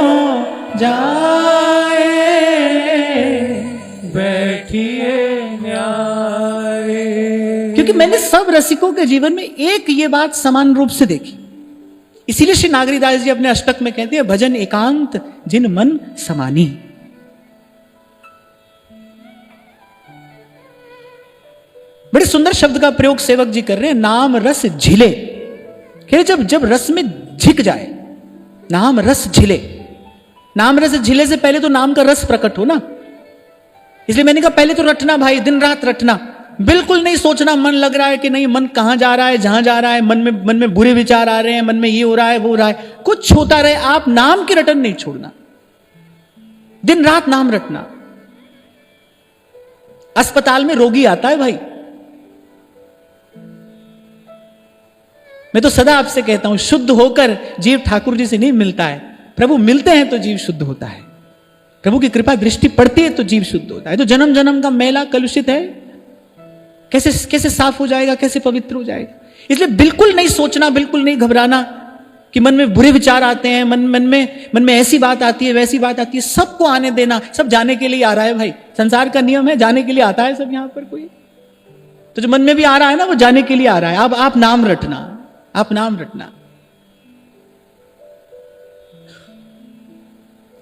जाए बैठिए न्यारे। क्योंकि मैंने सब रसिकों के जीवन में एक ये बात समान रूप से देखी। इसीलिए श्री नागरीदास जी अपने अष्टक में कहते हैं, भजन एकांत जिन मन समानी। बड़े सुंदर शब्द का प्रयोग सेवक जी कर रहे हैं, नाम रस झिले। कह रहे जब रस में झिक जाए, नाम रस झिले। नाम रस झिले से पहले तो नाम का रस प्रकट हो ना। इसलिए मैंने कहा पहले तो रटना भाई, दिन रात रटना। बिल्कुल नहीं सोचना मन लग रहा है कि नहीं, मन कहां जा रहा है, जहां जा रहा है, मन में बुरे विचार आ रहे हैं, मन में ये हो रहा है वो हो रहा है, कुछ होता रहे, आप नाम की रटन नहीं छोड़ना। दिन रात नाम रटना। अस्पताल में रोगी आता है भाई, मैं तो सदा आपसे कहता हूं, शुद्ध होकर जीव ठाकुर जी से नहीं मिलता है। प्रभु मिलते हैं तो जीव शुद्ध होता है। प्रभु की कृपा दृष्टि पड़ती है तो जीव शुद्ध होता है। तो जन्म जन्म का मैला कलुषित है, कैसे साफ हो जाएगा, कैसे पवित्र हो जाएगा। इसलिए बिल्कुल नहीं सोचना, बिल्कुल नहीं घबराना कि मन में बुरे विचार आते हैं, मन में ऐसी बात आती है, वैसी बात आती है। सबको आने देना, सब जाने के लिए आ रहा है भाई। संसार का नियम है, जाने के लिए आता है सब यहां पर कोई। तो जो मन में भी आ रहा है ना, वो जाने के लिए आ रहा है। अब आप नाम रटना, आप नाम रटना।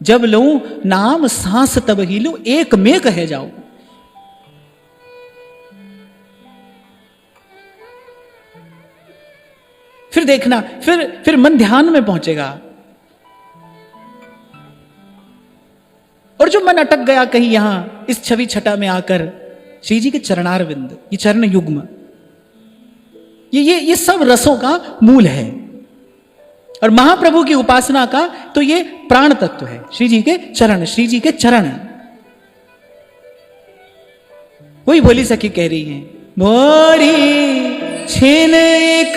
जब लो नाम सांस तब ही लो, एक में कहे जाओ। फिर देखना, फिर मन ध्यान में पहुंचेगा। और जो मन अटक गया कहीं यहां इस छवि छटा में आकर, श्री जी के चरणारविंद, ये चरण युग्म, ये सब रसों का मूल है। और महाप्रभु की उपासना का तो ये प्राण तत्व है, श्री जी के चरण, श्री जी के चरण। वही भोली सखी कह रही है, मोरी छिन एक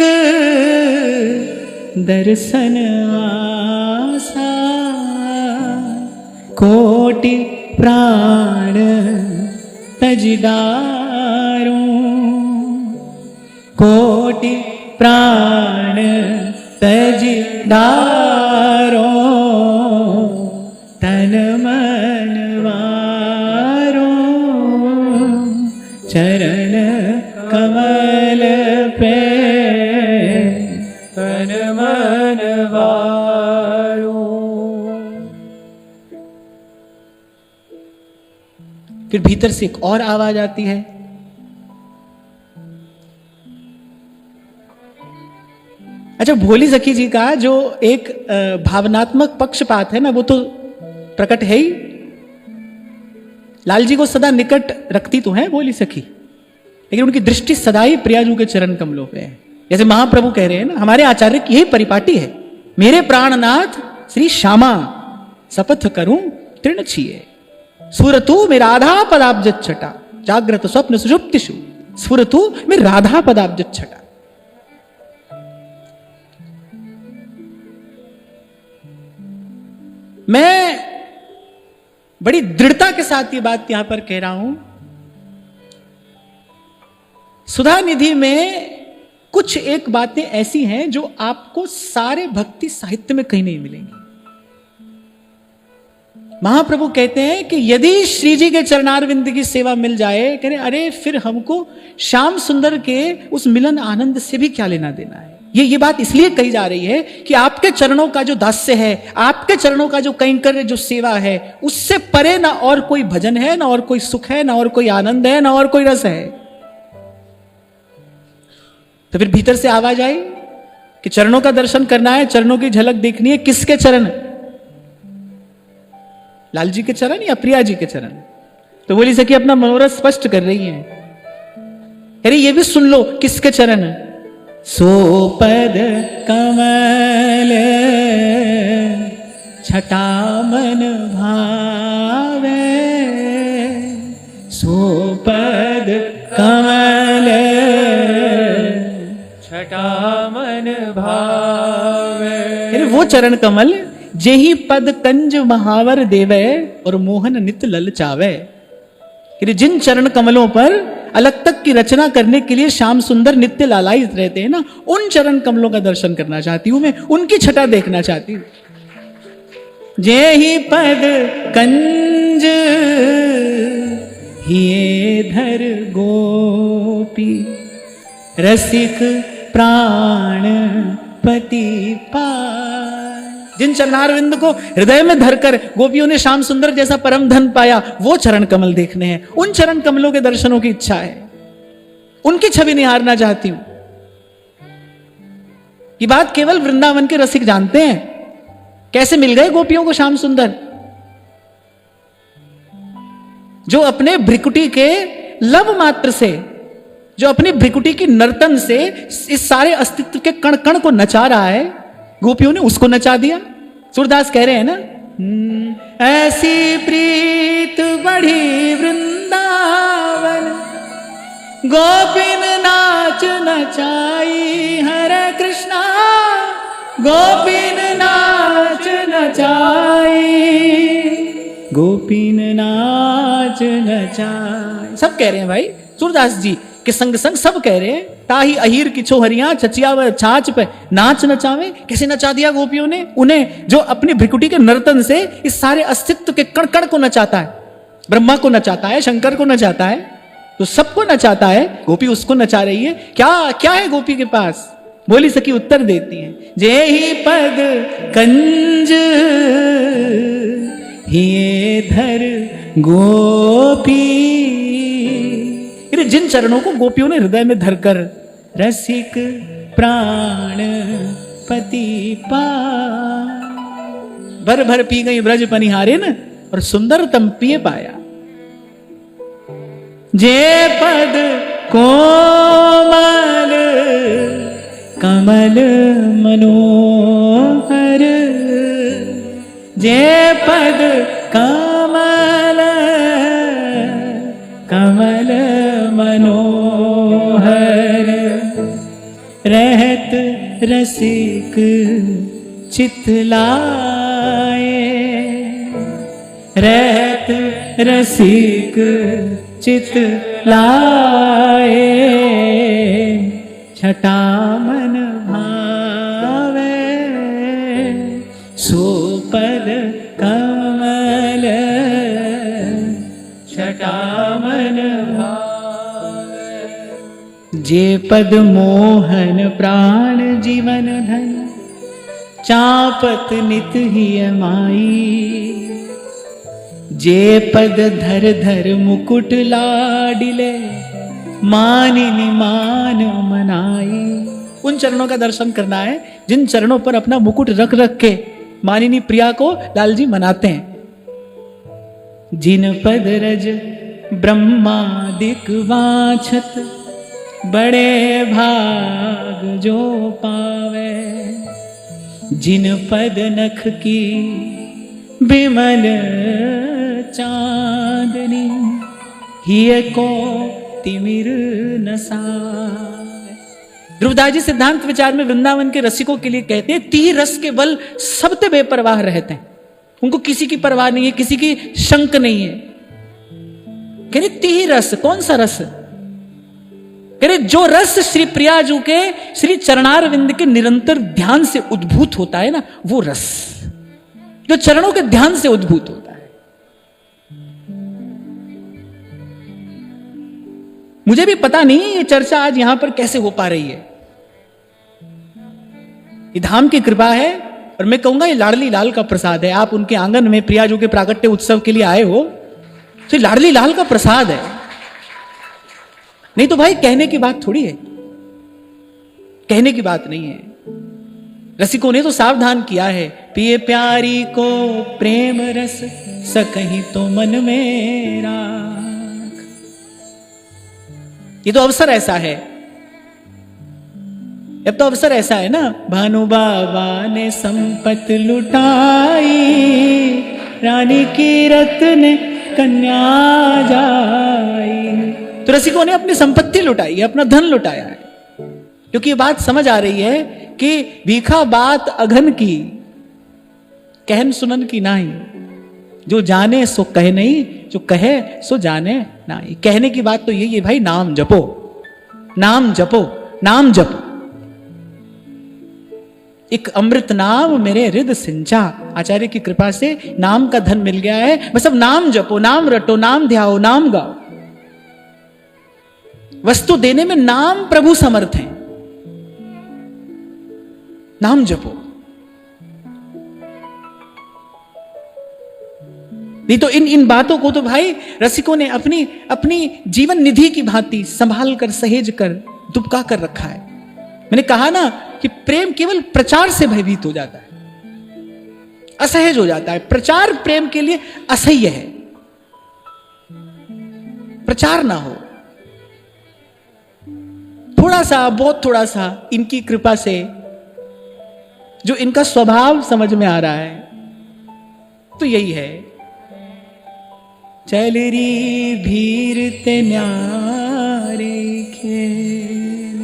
दर्शन आसा, कोटि प्राण तजदारो, कोटि प्राण तजदारो, तन मन वारो, चरण कमल पे तन मन वारो। फिर भीतर से एक और आवाज आती है, अच्छा भोली सखी जी का जो एक भावनात्मक पक्षपात है ना, वो तो प्रकट है ही। लाल जी को सदा निकट रखती तो है भोली सखी, लेकिन उनकी दृष्टि सदा ही प्रियाजू के चरण कमलों पे है। जैसे महाप्रभु कह रहे हैं ना, हमारे आचार्य की यही परिपाटी है, मेरे प्राणनाथ श्री श्यामा शपथ करूं तृण छिए, स्फुरतु में राधा पदाब्ज छटा, जागृत स्वप्न सुषुप्तिषु स्फुरतु में राधा पदाब्ज छटा। मैं बड़ी दृढ़ता के साथ ये बात यहां पर कह रहा हूं, सुधा निधि में कुछ एक बातें ऐसी हैं जो आपको सारे भक्ति साहित्य में कहीं नहीं मिलेंगी। महाप्रभु कहते हैं कि यदि श्री जी के चरणारविंद की सेवा मिल जाए, कह रहे अरे फिर हमको श्याम सुंदर के उस मिलन आनंद से भी क्या लेना देना है। ये बात इसलिए कही जा रही है कि आपके चरणों का जो दास्य है, आपके चरणों का जो कैंकर्य जो सेवा है, उससे परे ना और कोई भजन है, ना और कोई सुख है, ना और कोई आनंद है, ना और कोई रस है। तो फिर भीतर से आवाज आई कि चरणों का दर्शन करना है, चरणों की झलक देखनी है। किसके चरण? लाल जी के चरण या प्रिया जी के चरण? तो बोली सखी अपना मनोरथ स्पष्ट कर रही है, अरे ये भी सुन लो किसके चरण। सोपद कमल छटा मन भावे, सोपद कमल छटा मन भावे। अरे वो चरण कमल जेहि पद कंज महावर देवे और मोहन नित ललचावे। जिन चरण कमलों पर अलग तक की रचना करने के लिए श्याम सुंदर नित्य लालायित रहते हैं ना, उन चरण कमलों का दर्शन करना चाहती हूं मैं, उनकी छटा देखना चाहती हूं। जेहि पद कंज हिए धर गोपी, रसिक प्राण पति पार। जिन चरणारविंद को हृदय में धरकर गोपियों ने श्याम सुंदर जैसा परम धन पाया, वो चरण कमल देखने हैं। उन चरण कमलों के दर्शनों की इच्छा है, उनकी छवि निहारना चाहती हूं। ये बात केवल वृंदावन के रसिक जानते हैं। कैसे मिल गए गोपियों को श्याम सुंदर? जो अपने भ्रिकुटी के लब मात्र से, जो अपनी भ्रिकुटी की नर्तन से इस सारे अस्तित्व के कण कण को नचा रहा है, गोपियों ने उसको नचा दिया। सूरदास कह रहे हैं ना, ऐसी प्रीत बढ़ी वृंदावन, गोपिन नाच नचाई। हरे कृष्णा गोपिन नाच नचाई, गोपिन नाच नचाई। सब कह रहे हैं भाई, सूरदास जी के संग संग सब कह रहे हैं, ताही अहीर की छोहरियां छचिया छाछ पे नाच नचावे। कैसे नचा दिया गोपियों ने उन्हें, जो अपनी भ्रिकुटी के नर्तन से इस सारे अस्तित्व के कण कण को नचाता है। ब्रह्मा को नचाता है, शंकर को नचाता है, तो सबको नचाता है। गोपी उसको नचा रही है। क्या क्या है गोपी के पास? बोली सखी उत्तर देती है, जेहि पद कंज हिए धर गोपी। जिन चरणों को गोपियों ने हृदय में धरकर रसिक प्राण पति पार, भर भर पी गई ब्रज पनिहारे न, और सुंदरतम पिए पाया। जे पद कोमल कमल मनोहर, जे पद कमल कमल मनोहर, रहत रसिक चित लाए, रहत रसिक चित लाए, छटा मन भावे, सो पद कमल, छटा मन भावे, जे पद मोहन प्राण जीवन धन, चापत नित ही माई, जे पद धर धर मुकुट लाडिले, मानिनी मान मनाई। उन चरणों का दर्शन करना है जिन चरणों पर अपना मुकुट रख रख के मानिनी प्रिया को लाल जी मनाते हैं। जिन पद रज ब्रह्मादिक वाछत, बड़े भाग जो पावे, जिन पद नख की बिमल चांदनी, हिय को तिमिर नसावे। ध्रुवदास जी सिद्धांत विचार में वृंदावन के रसिकों के लिए कहते हैं, तीर रस के बल सबसे बेपरवाह रहते हैं, उनको किसी की परवाह नहीं है, किसी की शंक नहीं है। कह रहे तीर रस, कौन सा रस? कह रहे जो रस श्री प्रियाजू के श्री चरणारविंद के निरंतर ध्यान से उद्भूत होता है ना, वो रस जो चरणों के ध्यान से उद्भूत होता है। मुझे भी पता नहीं ये चर्चा आज यहां पर कैसे हो पा रही है। ये धाम की कृपा है, और मैं कहूंगा ये लाडली लाल का प्रसाद है। आप उनके आंगन में प्रियाजू के प्राकट्य उत्सव के लिए आए हो, तो लाडली लाल का प्रसाद है। नहीं तो भाई कहने की बात थोड़ी है, कहने की बात नहीं है। रसिकों ने तो सावधान किया है, पिए प्यारी को प्रेम रस, सकहीं तो मन में राख। ये तो अवसर ऐसा है, अब तो अवसर ऐसा है ना, भानु बाबा ने संपत लुटाई, रानी की रत्न कन्या जाई। तो रसिकों ने अपनी संपत्ति लुटाई है, अपना धन लुटाया है, क्योंकि ये बात समझ आ रही है कि भीखा बात अघन की, कहन सुनन की नाही, जो जाने सो कहे नहीं, जो कहे सो जाने नहीं। कहने की बात तो यही है भाई, नाम जपो, नाम जपो, नाम जपो। एक अमृत नाम मेरे हृदय सिंचा, आचार्य की कृपा से नाम का धन मिल गया है। बस अब नाम जपो, नाम रटो, नाम ध्याओ, नाम गाओ। वस्तु देने में नाम प्रभु समर्थ हैं, नाम जपो। नहीं तो इन बातों को तो भाई रसिकों ने अपनी अपनी जीवन निधि की भांति संभाल कर, सहेज कर, दुबका कर रखा है। मैंने कहा ना कि प्रेम केवल प्रचार से भयभीत हो जाता है, असहज हो जाता है। प्रचार प्रेम के लिए असह्य है, प्रचार ना हो। थोड़ा सा, बहुत थोड़ा सा इनकी कृपा से जो इनका स्वभाव समझ में आ रहा है, तो यही है, चल री भीर ते न्यारे खेल।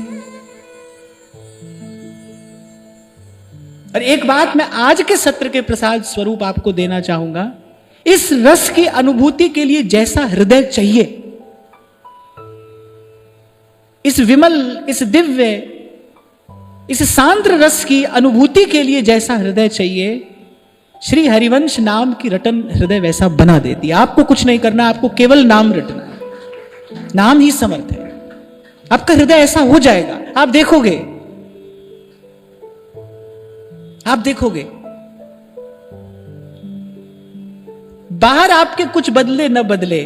और एक बात मैं आज के सत्र के प्रसाद स्वरूप आपको देना चाहूंगा, इस रस की अनुभूति के लिए जैसा हृदय चाहिए, इस विमल, इस दिव्य, इस सांद्र रस की अनुभूति के लिए जैसा हृदय चाहिए, श्री हरिवंश नाम की रटन हृदय वैसा बना देती है। आपको कुछ नहीं करना, आपको केवल नाम रटना है, नाम ही समर्थ है। आपका हृदय ऐसा हो जाएगा, आप देखोगे, आप देखोगे। बाहर आपके कुछ बदले न बदले,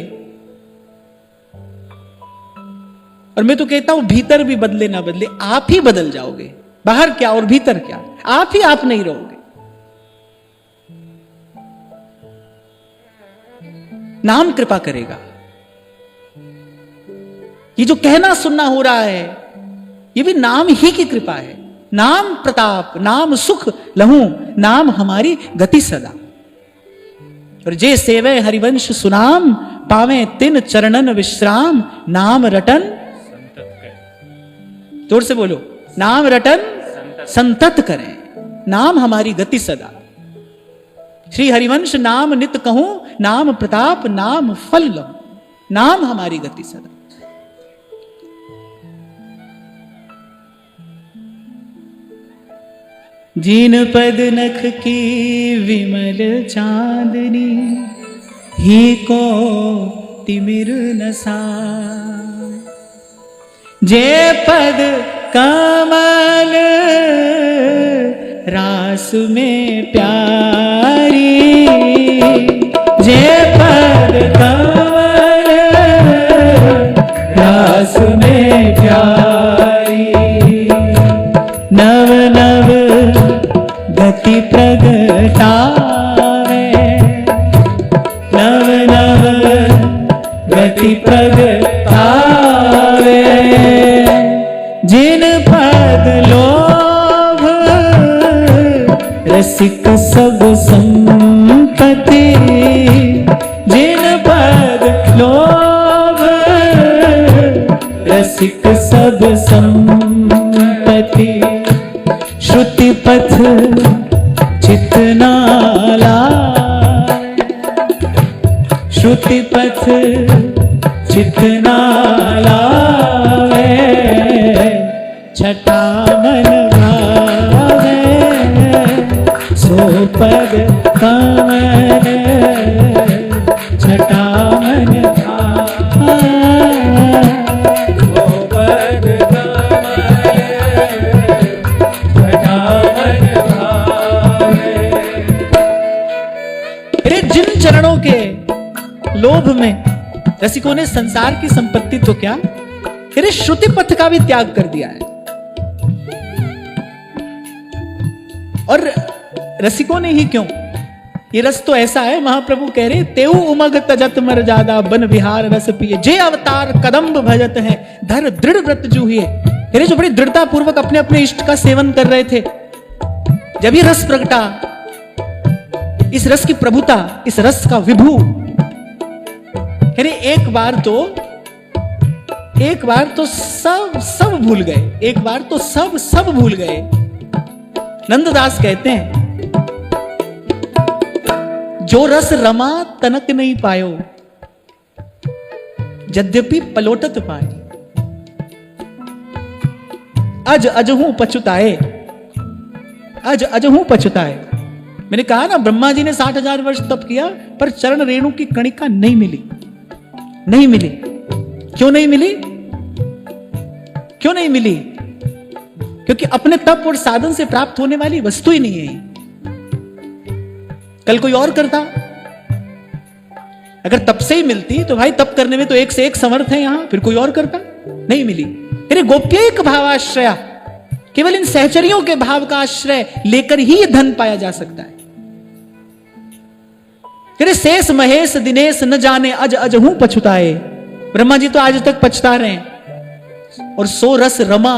और मैं तो कहता हूं भीतर भी बदले ना बदले, आप ही बदल जाओगे। बाहर क्या और भीतर क्या, आप ही आप नहीं रहोगे। नाम कृपा करेगा। ये जो कहना सुनना हो रहा है, ये भी नाम ही की कृपा है। नाम प्रताप नाम सुख लहूं, नाम हमारी गति सदा। और जे सेवे हरिवंश सुनाम, पावे तिन चरणन विश्राम, नाम रटन जोर से बोलो, नाम रटन संतत करें, नाम हमारी गति सदा। श्री हरिवंश नाम नित कहूं, नाम प्रताप नाम फल लहूं, नाम हमारी गति सदा। जिन पद नख की विमल चांदनी, ही को तिमिर नसा, जे पद कमल रास में प्यारी, जे पद कमल रास में प्यारी, नव नव गति प्रगटावे, नव नव गति प्रगटावे, जिन पद लोभ रसिक सब संपत्ति, जिन पद लोभ रसिक सब संपत्ति, श्रुति पथ चित न लाए, श्रुति पथ चित न लावे, छठा मन भावे, सो पद कमल, छठा मन भावे, सो पद कमल, छठा मन भावे। अरे जिन चरणों के लोभ में रसिकों ने संसार की संपत्ति तो क्या, अरे श्रुति पथ का भी त्याग कर दिया है। और रसिकों ने ही क्यों, ये रस तो ऐसा है, महाप्रभु कह रहे तेऊ उमग तजत मर जादा, बन विहार रस पिए, जे अवतार कदम्ब भजत है, धर दृढ़ व्रत जूहिए। अरे जो बड़ी दृढ़ता पूर्वक अपने अपने इष्ट का सेवन कर रहे थे, जब ये रस प्रगटा, इस रस की प्रभुता, इस रस का विभू, अरे एक बार तो सब भूल गए, एक बार तो सब भूल गए। नंददास कहते हैं, जो रस रमा तनक नहीं पायो, यद्यपि पलोटत पाए, अज अजहू पछुताए, अज अजहू पछुताए। मैंने कहा ना, ब्रह्मा जी ने 60,000 वर्ष तप किया, पर चरण रेणु की कणिका नहीं मिली, नहीं मिली। क्यों नहीं मिली? क्यों नहीं मिली? क्योंकि अपने तप और साधन से प्राप्त होने वाली वस्तु ही नहीं है। कल कोई और करता, अगर तप से ही मिलती तो भाई तप करने में तो एक से एक समर्थ है यहां, फिर कोई और करता, नहीं मिली। अरे गोप्येक भावाश्रया, केवल इन सहचरियों के भाव का आश्रय लेकर ही धन पाया जा सकता है। अरे शेष महेश दिनेश न जाने, अज अजहू पछुताए। ब्रह्मा जी तो आज तक पछता रहे हैं। और सो रस रमा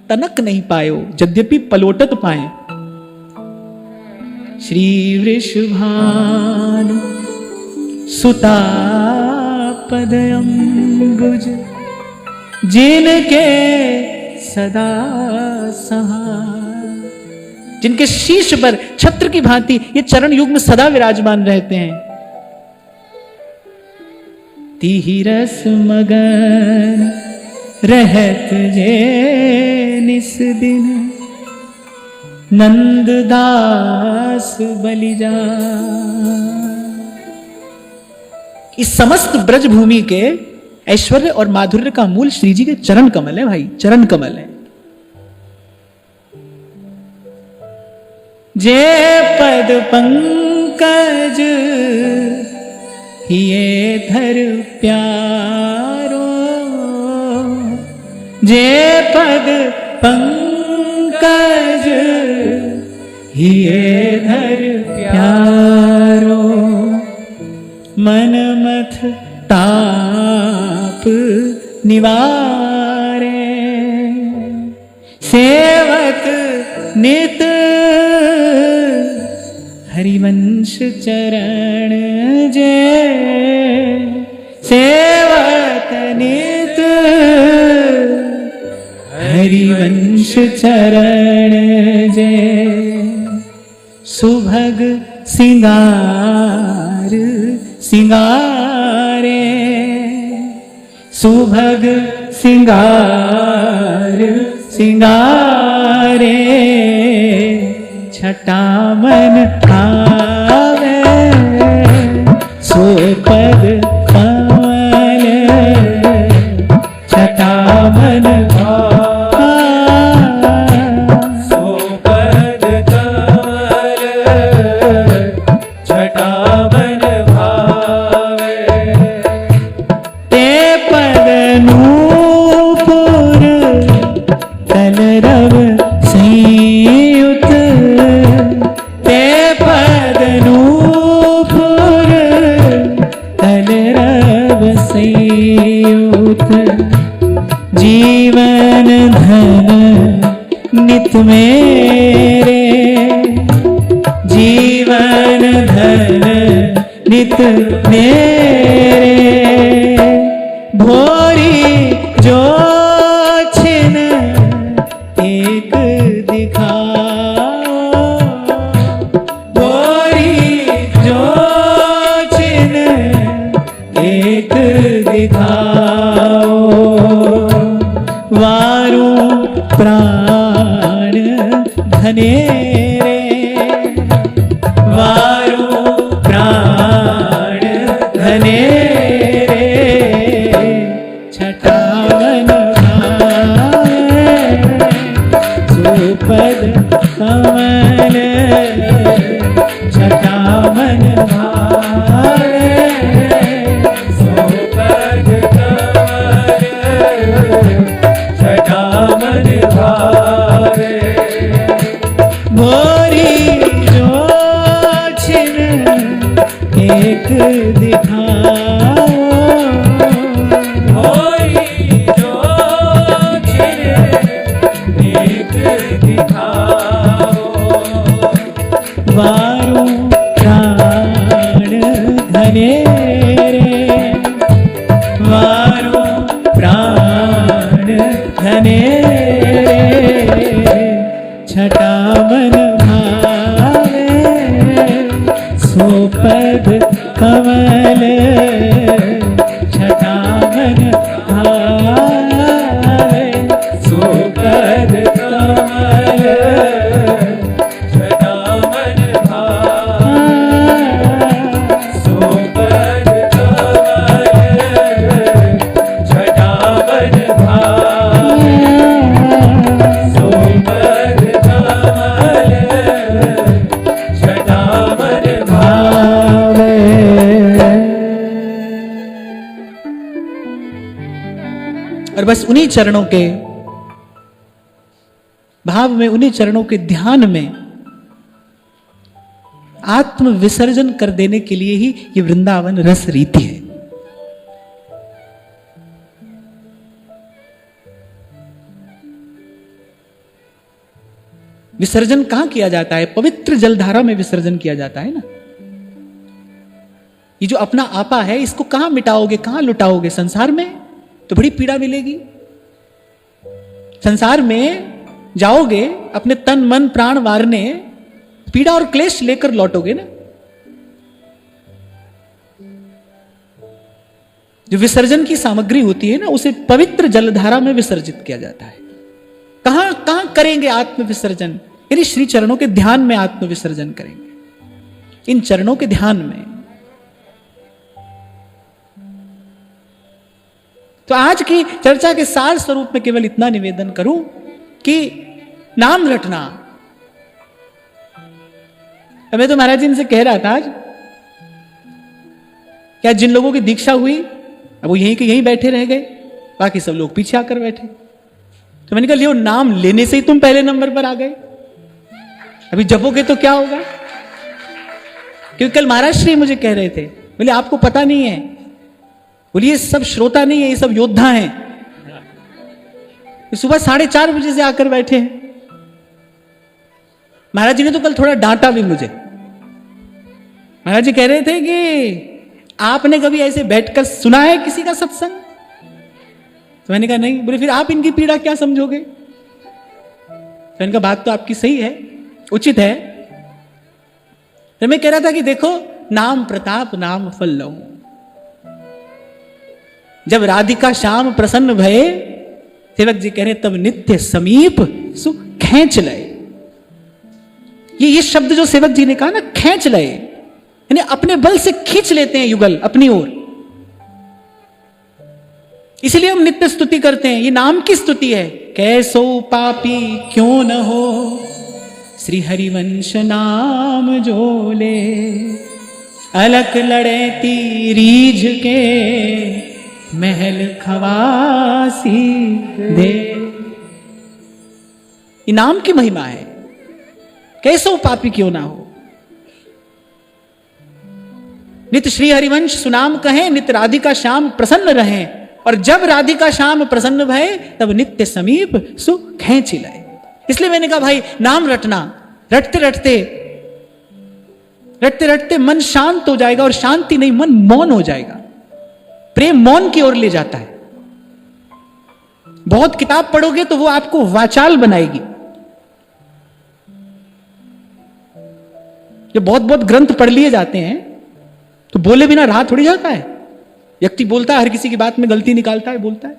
तनक नहीं पायो, यद्यपि पलोटत पाए। श्री वृषभानु सुता पदअम्बुज, जिनके सदा सहाय, जिनके शीश पर छत्र की भांति ये चरण युग में सदा विराजमान रहते हैं। तिहि रस मगन रहत जे निस दिन, नंददास बलिजा। इस समस्त ब्रज भूमि के ऐश्वर्य और माधुर्य का मूल श्री जी के चरण कमल है भाई, चरण कमल है। जे पद पंकज ये धर प्यारो, जे पद पंकज ये धर प्यारो, मन मथ ताप निवारे, सेवक नित हरिवंश चरण जय सेवक नित हरिवंश चरण जय सुभग सिंगार सिंगारे सुभग सिंगार सिंगारे छटा मन आवे सोपद कमल छटा मन सोपद कमल छटा मन भावे ते पद नूपुर कलरव संयुत ते पद नूपुर कलरव संयुत जीवन धन नित मेरे जीवन धन नित मेरे भोरी जो छिन एक दिखाओ भोरी जो छिन एक दिखाओ वारू प्राण धनेरे वारू प्राण धनेरे छटा मन सुपद कमल छटा मन सोपद कमल छटा मन भावे भोरी जो छिन एक दिखाओ भोरी जो छिन एक दिखाओ वारू प्राण धनेरे वारू प्राण धनेरे छटा मन भावे सोपद कमल छटा मन भावे सोपद कमल छटा मन भावे सोपद कमल छटा मन भावे सोपद कमल छटा मन भावे और बस उन्हीं चरणों के भाव में उन्हीं चरणों के ध्यान में आत्म विसर्जन कर देने के लिए ही ये वृंदावन रस रीति है। विसर्जन कहां किया जाता है? पवित्र जलधारा में विसर्जन किया जाता है ना। ये जो अपना आपा है इसको कहां मिटाओगे, कहां लुटाओगे? संसार में तो बड़ी पीड़ा मिलेगी। संसार में जाओगे अपने तन मन प्राण वारने, पीड़ा और क्लेश लेकर लौटोगे ना। जो विसर्जन की सामग्री होती है ना उसे पवित्र जलधारा में विसर्जित किया जाता है। कहां कहां करेंगे आत्म विसर्जन? यानी श्री चरणों के ध्यान में आत्म विसर्जन करेंगे, इन चरणों के ध्यान में। तो आज की चर्चा के सार स्वरूप में केवल इतना निवेदन करूं कि नाम रटना। मैं तो महाराज जी इनसे कह रहा था आज, क्या जिन लोगों की दीक्षा हुई अब वो यहीं के यहीं बैठे रह गए, बाकी सब लोग पीछे आकर बैठे। तो मैंने कहा लियो, नाम लेने से ही तुम पहले नंबर पर आ गए, अभी जपोगे तो क्या होगा? क्योंकि कल महाराज श्री मुझे कह रहे थे, बोले आपको पता नहीं है, बोलिए सब श्रोता नहीं है, ये सब योद्धा हैं। सुबह 4:30 बजे से आकर बैठे हैं। महाराज जी ने तो कल थोड़ा डांटा भी मुझे। महाराज जी कह रहे थे कि आपने कभी ऐसे बैठकर सुना है किसी का सत्संग? तो मैंने कहा नहीं। बोले फिर आप इनकी पीड़ा क्या समझोगे? तो मैंने कहा बात तो आपकी सही है, उचित है। तो मैं कह रहा था कि देखो, नाम प्रताप नाम फल लो। जब राधिका श्याम प्रसन्न भये, सेवक जी कह रहे तब नित्य समीप सु खेच लए। ये शब्द जो सेवक जी ने कहा ना, खेच लए, यानी अपने बल से खींच लेते हैं युगल अपनी ओर। इसलिए हम नित्य स्तुति करते हैं। ये नाम की स्तुति है। कैसो पापी क्यों न हो, श्री हरिवंश नाम जो ले। अलख लड़े तीरीझ के, महल खवासी दे। ये नाम की महिमा है। कैसो पापी क्यों ना हो, नित्य श्री हरिवंश सुनाम कहें, नित्य राधिका श्याम प्रसन्न रहें। और जब राधिका श्याम प्रसन्न भये, तब नित्य समीप सुख खेच लए। इसलिए मैंने कहा भाई, नाम रटना, रटते रटते रटते रटते मन शांत हो जाएगा। और शांति नहीं, मन मौन हो जाएगा। प्रेम मौन की ओर ले जाता है। बहुत किताब पढ़ोगे तो वो आपको वाचाल बनाएगी। जब बहुत बहुत ग्रंथ पढ़ लिए जाते हैं तो बोले बिना रहा थोड़ी जाता है। व्यक्ति बोलता है, हर किसी की बात में गलती निकालता है, बोलता है।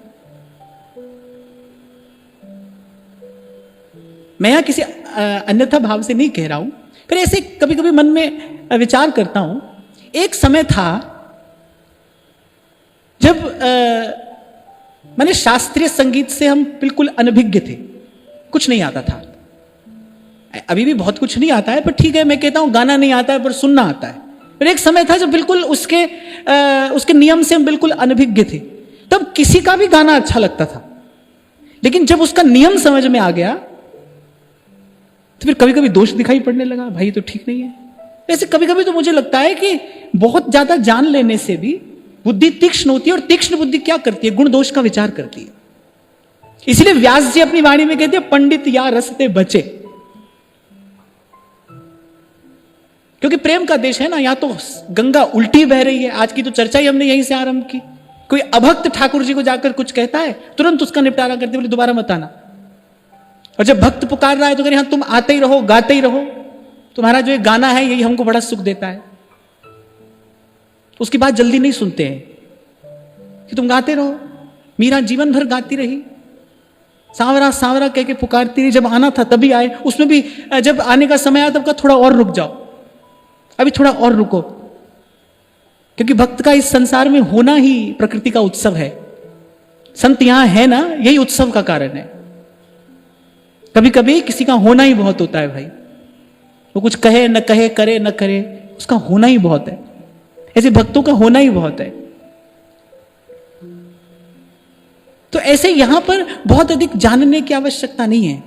मैं यहां किसी अन्यथा भाव से नहीं कह रहा हूं, पर ऐसे कभी कभी मन में विचार करता हूं। एक समय था जब माने शास्त्रीय संगीत से हम बिल्कुल अनभिज्ञ थे, कुछ नहीं आता था। अभी भी बहुत कुछ नहीं आता है, पर ठीक है, मैं कहता हूं गाना नहीं आता है पर सुनना आता है। पर एक समय था जब बिल्कुल उसके नियम से हम बिल्कुल अनभिज्ञ थे। तब किसी का भी गाना अच्छा लगता था, लेकिन जब उसका नियम समझ में आ गया तो फिर कभी कभी दोष दिखाई पड़ने लगा, भाई तो ठीक नहीं है। ऐसे कभी कभी तो मुझे लगता है कि बहुत ज्यादा जान लेने से भी बुद्धि तीक्ष्ण होती है, और तीक्ष्ण बुद्धि क्या करती है? गुण दोष का विचार करती है। इसलिए व्यास जी अपनी वाणी में कहते हैं, पंडित या रसते बचे। क्योंकि प्रेम का देश है ना, यहां तो गंगा उल्टी बह रही है। आज की तो चर्चा ही हमने यहीं से आरंभ की। कोई अभक्त ठाकुर जी को जाकर कुछ कहता है, तुरंत उसका निपटारा करते, बोले दोबारा मत आना। और जब भक्त पुकार रहा है तो कह रहे हाँ तुम आते ही रहो, गाते ही रहो, तुम्हारा जो एक गाना है यही हमको बड़ा सुख देता है। उसकी बात जल्दी नहीं सुनते हैं कि तुम गाते रहो। मीरा जीवन भर गाती रही, सांवरा सांवरा कह के पुकारती रही। जब आना था तभी आए, उसमें भी जब आने का समय आया तब कहा थोड़ा और रुक जाओ, अभी थोड़ा और रुको। क्योंकि भक्त का इस संसार में होना ही प्रकृति का उत्सव है। संत यहां है ना, यही उत्सव का कारण है। कभी कभी किसी का होना ही बहुत होता है भाई। वो कुछ कहे न कहे, करे न करे, उसका होना ही बहुत है। ऐसे भक्तों का होना ही बहुत है। तो ऐसे यहां पर बहुत अधिक जानने की आवश्यकता नहीं है।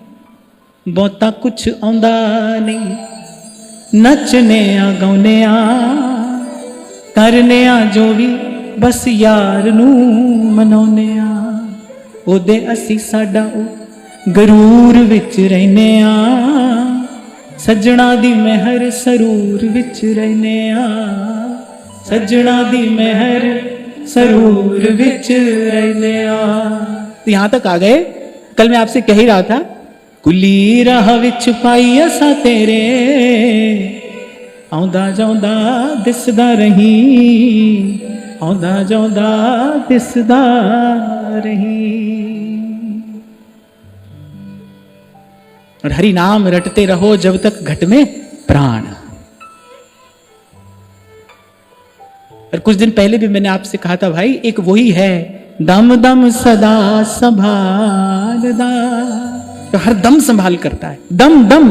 बहुता कुछ आंदा नहीं, नचने आ गाउने आ करने आ जो भी बस यार नू मनाउने आ। ओदे असी साडा गरूर विच रहने आ, सज्जणा दी मेहर सरूर विच रहने आ, सज्जणा दी मेहर सरूर विच रहने आ। तो यहां तक आ गए। कल मैं आपसे कह ही रहा था, कुली राह विच पाई असा तेरे, आउंदा जाउंदा दिसदा रही, आउंदा जाउंदा दिसदा रही। और हरि नाम रटते रहो जब तक घट में प्राण। और कुछ दिन पहले भी मैंने आपसे कहा था भाई, एक वही है दम दम सदा संभालदा, तो हर दम संभाल करता है, दम दम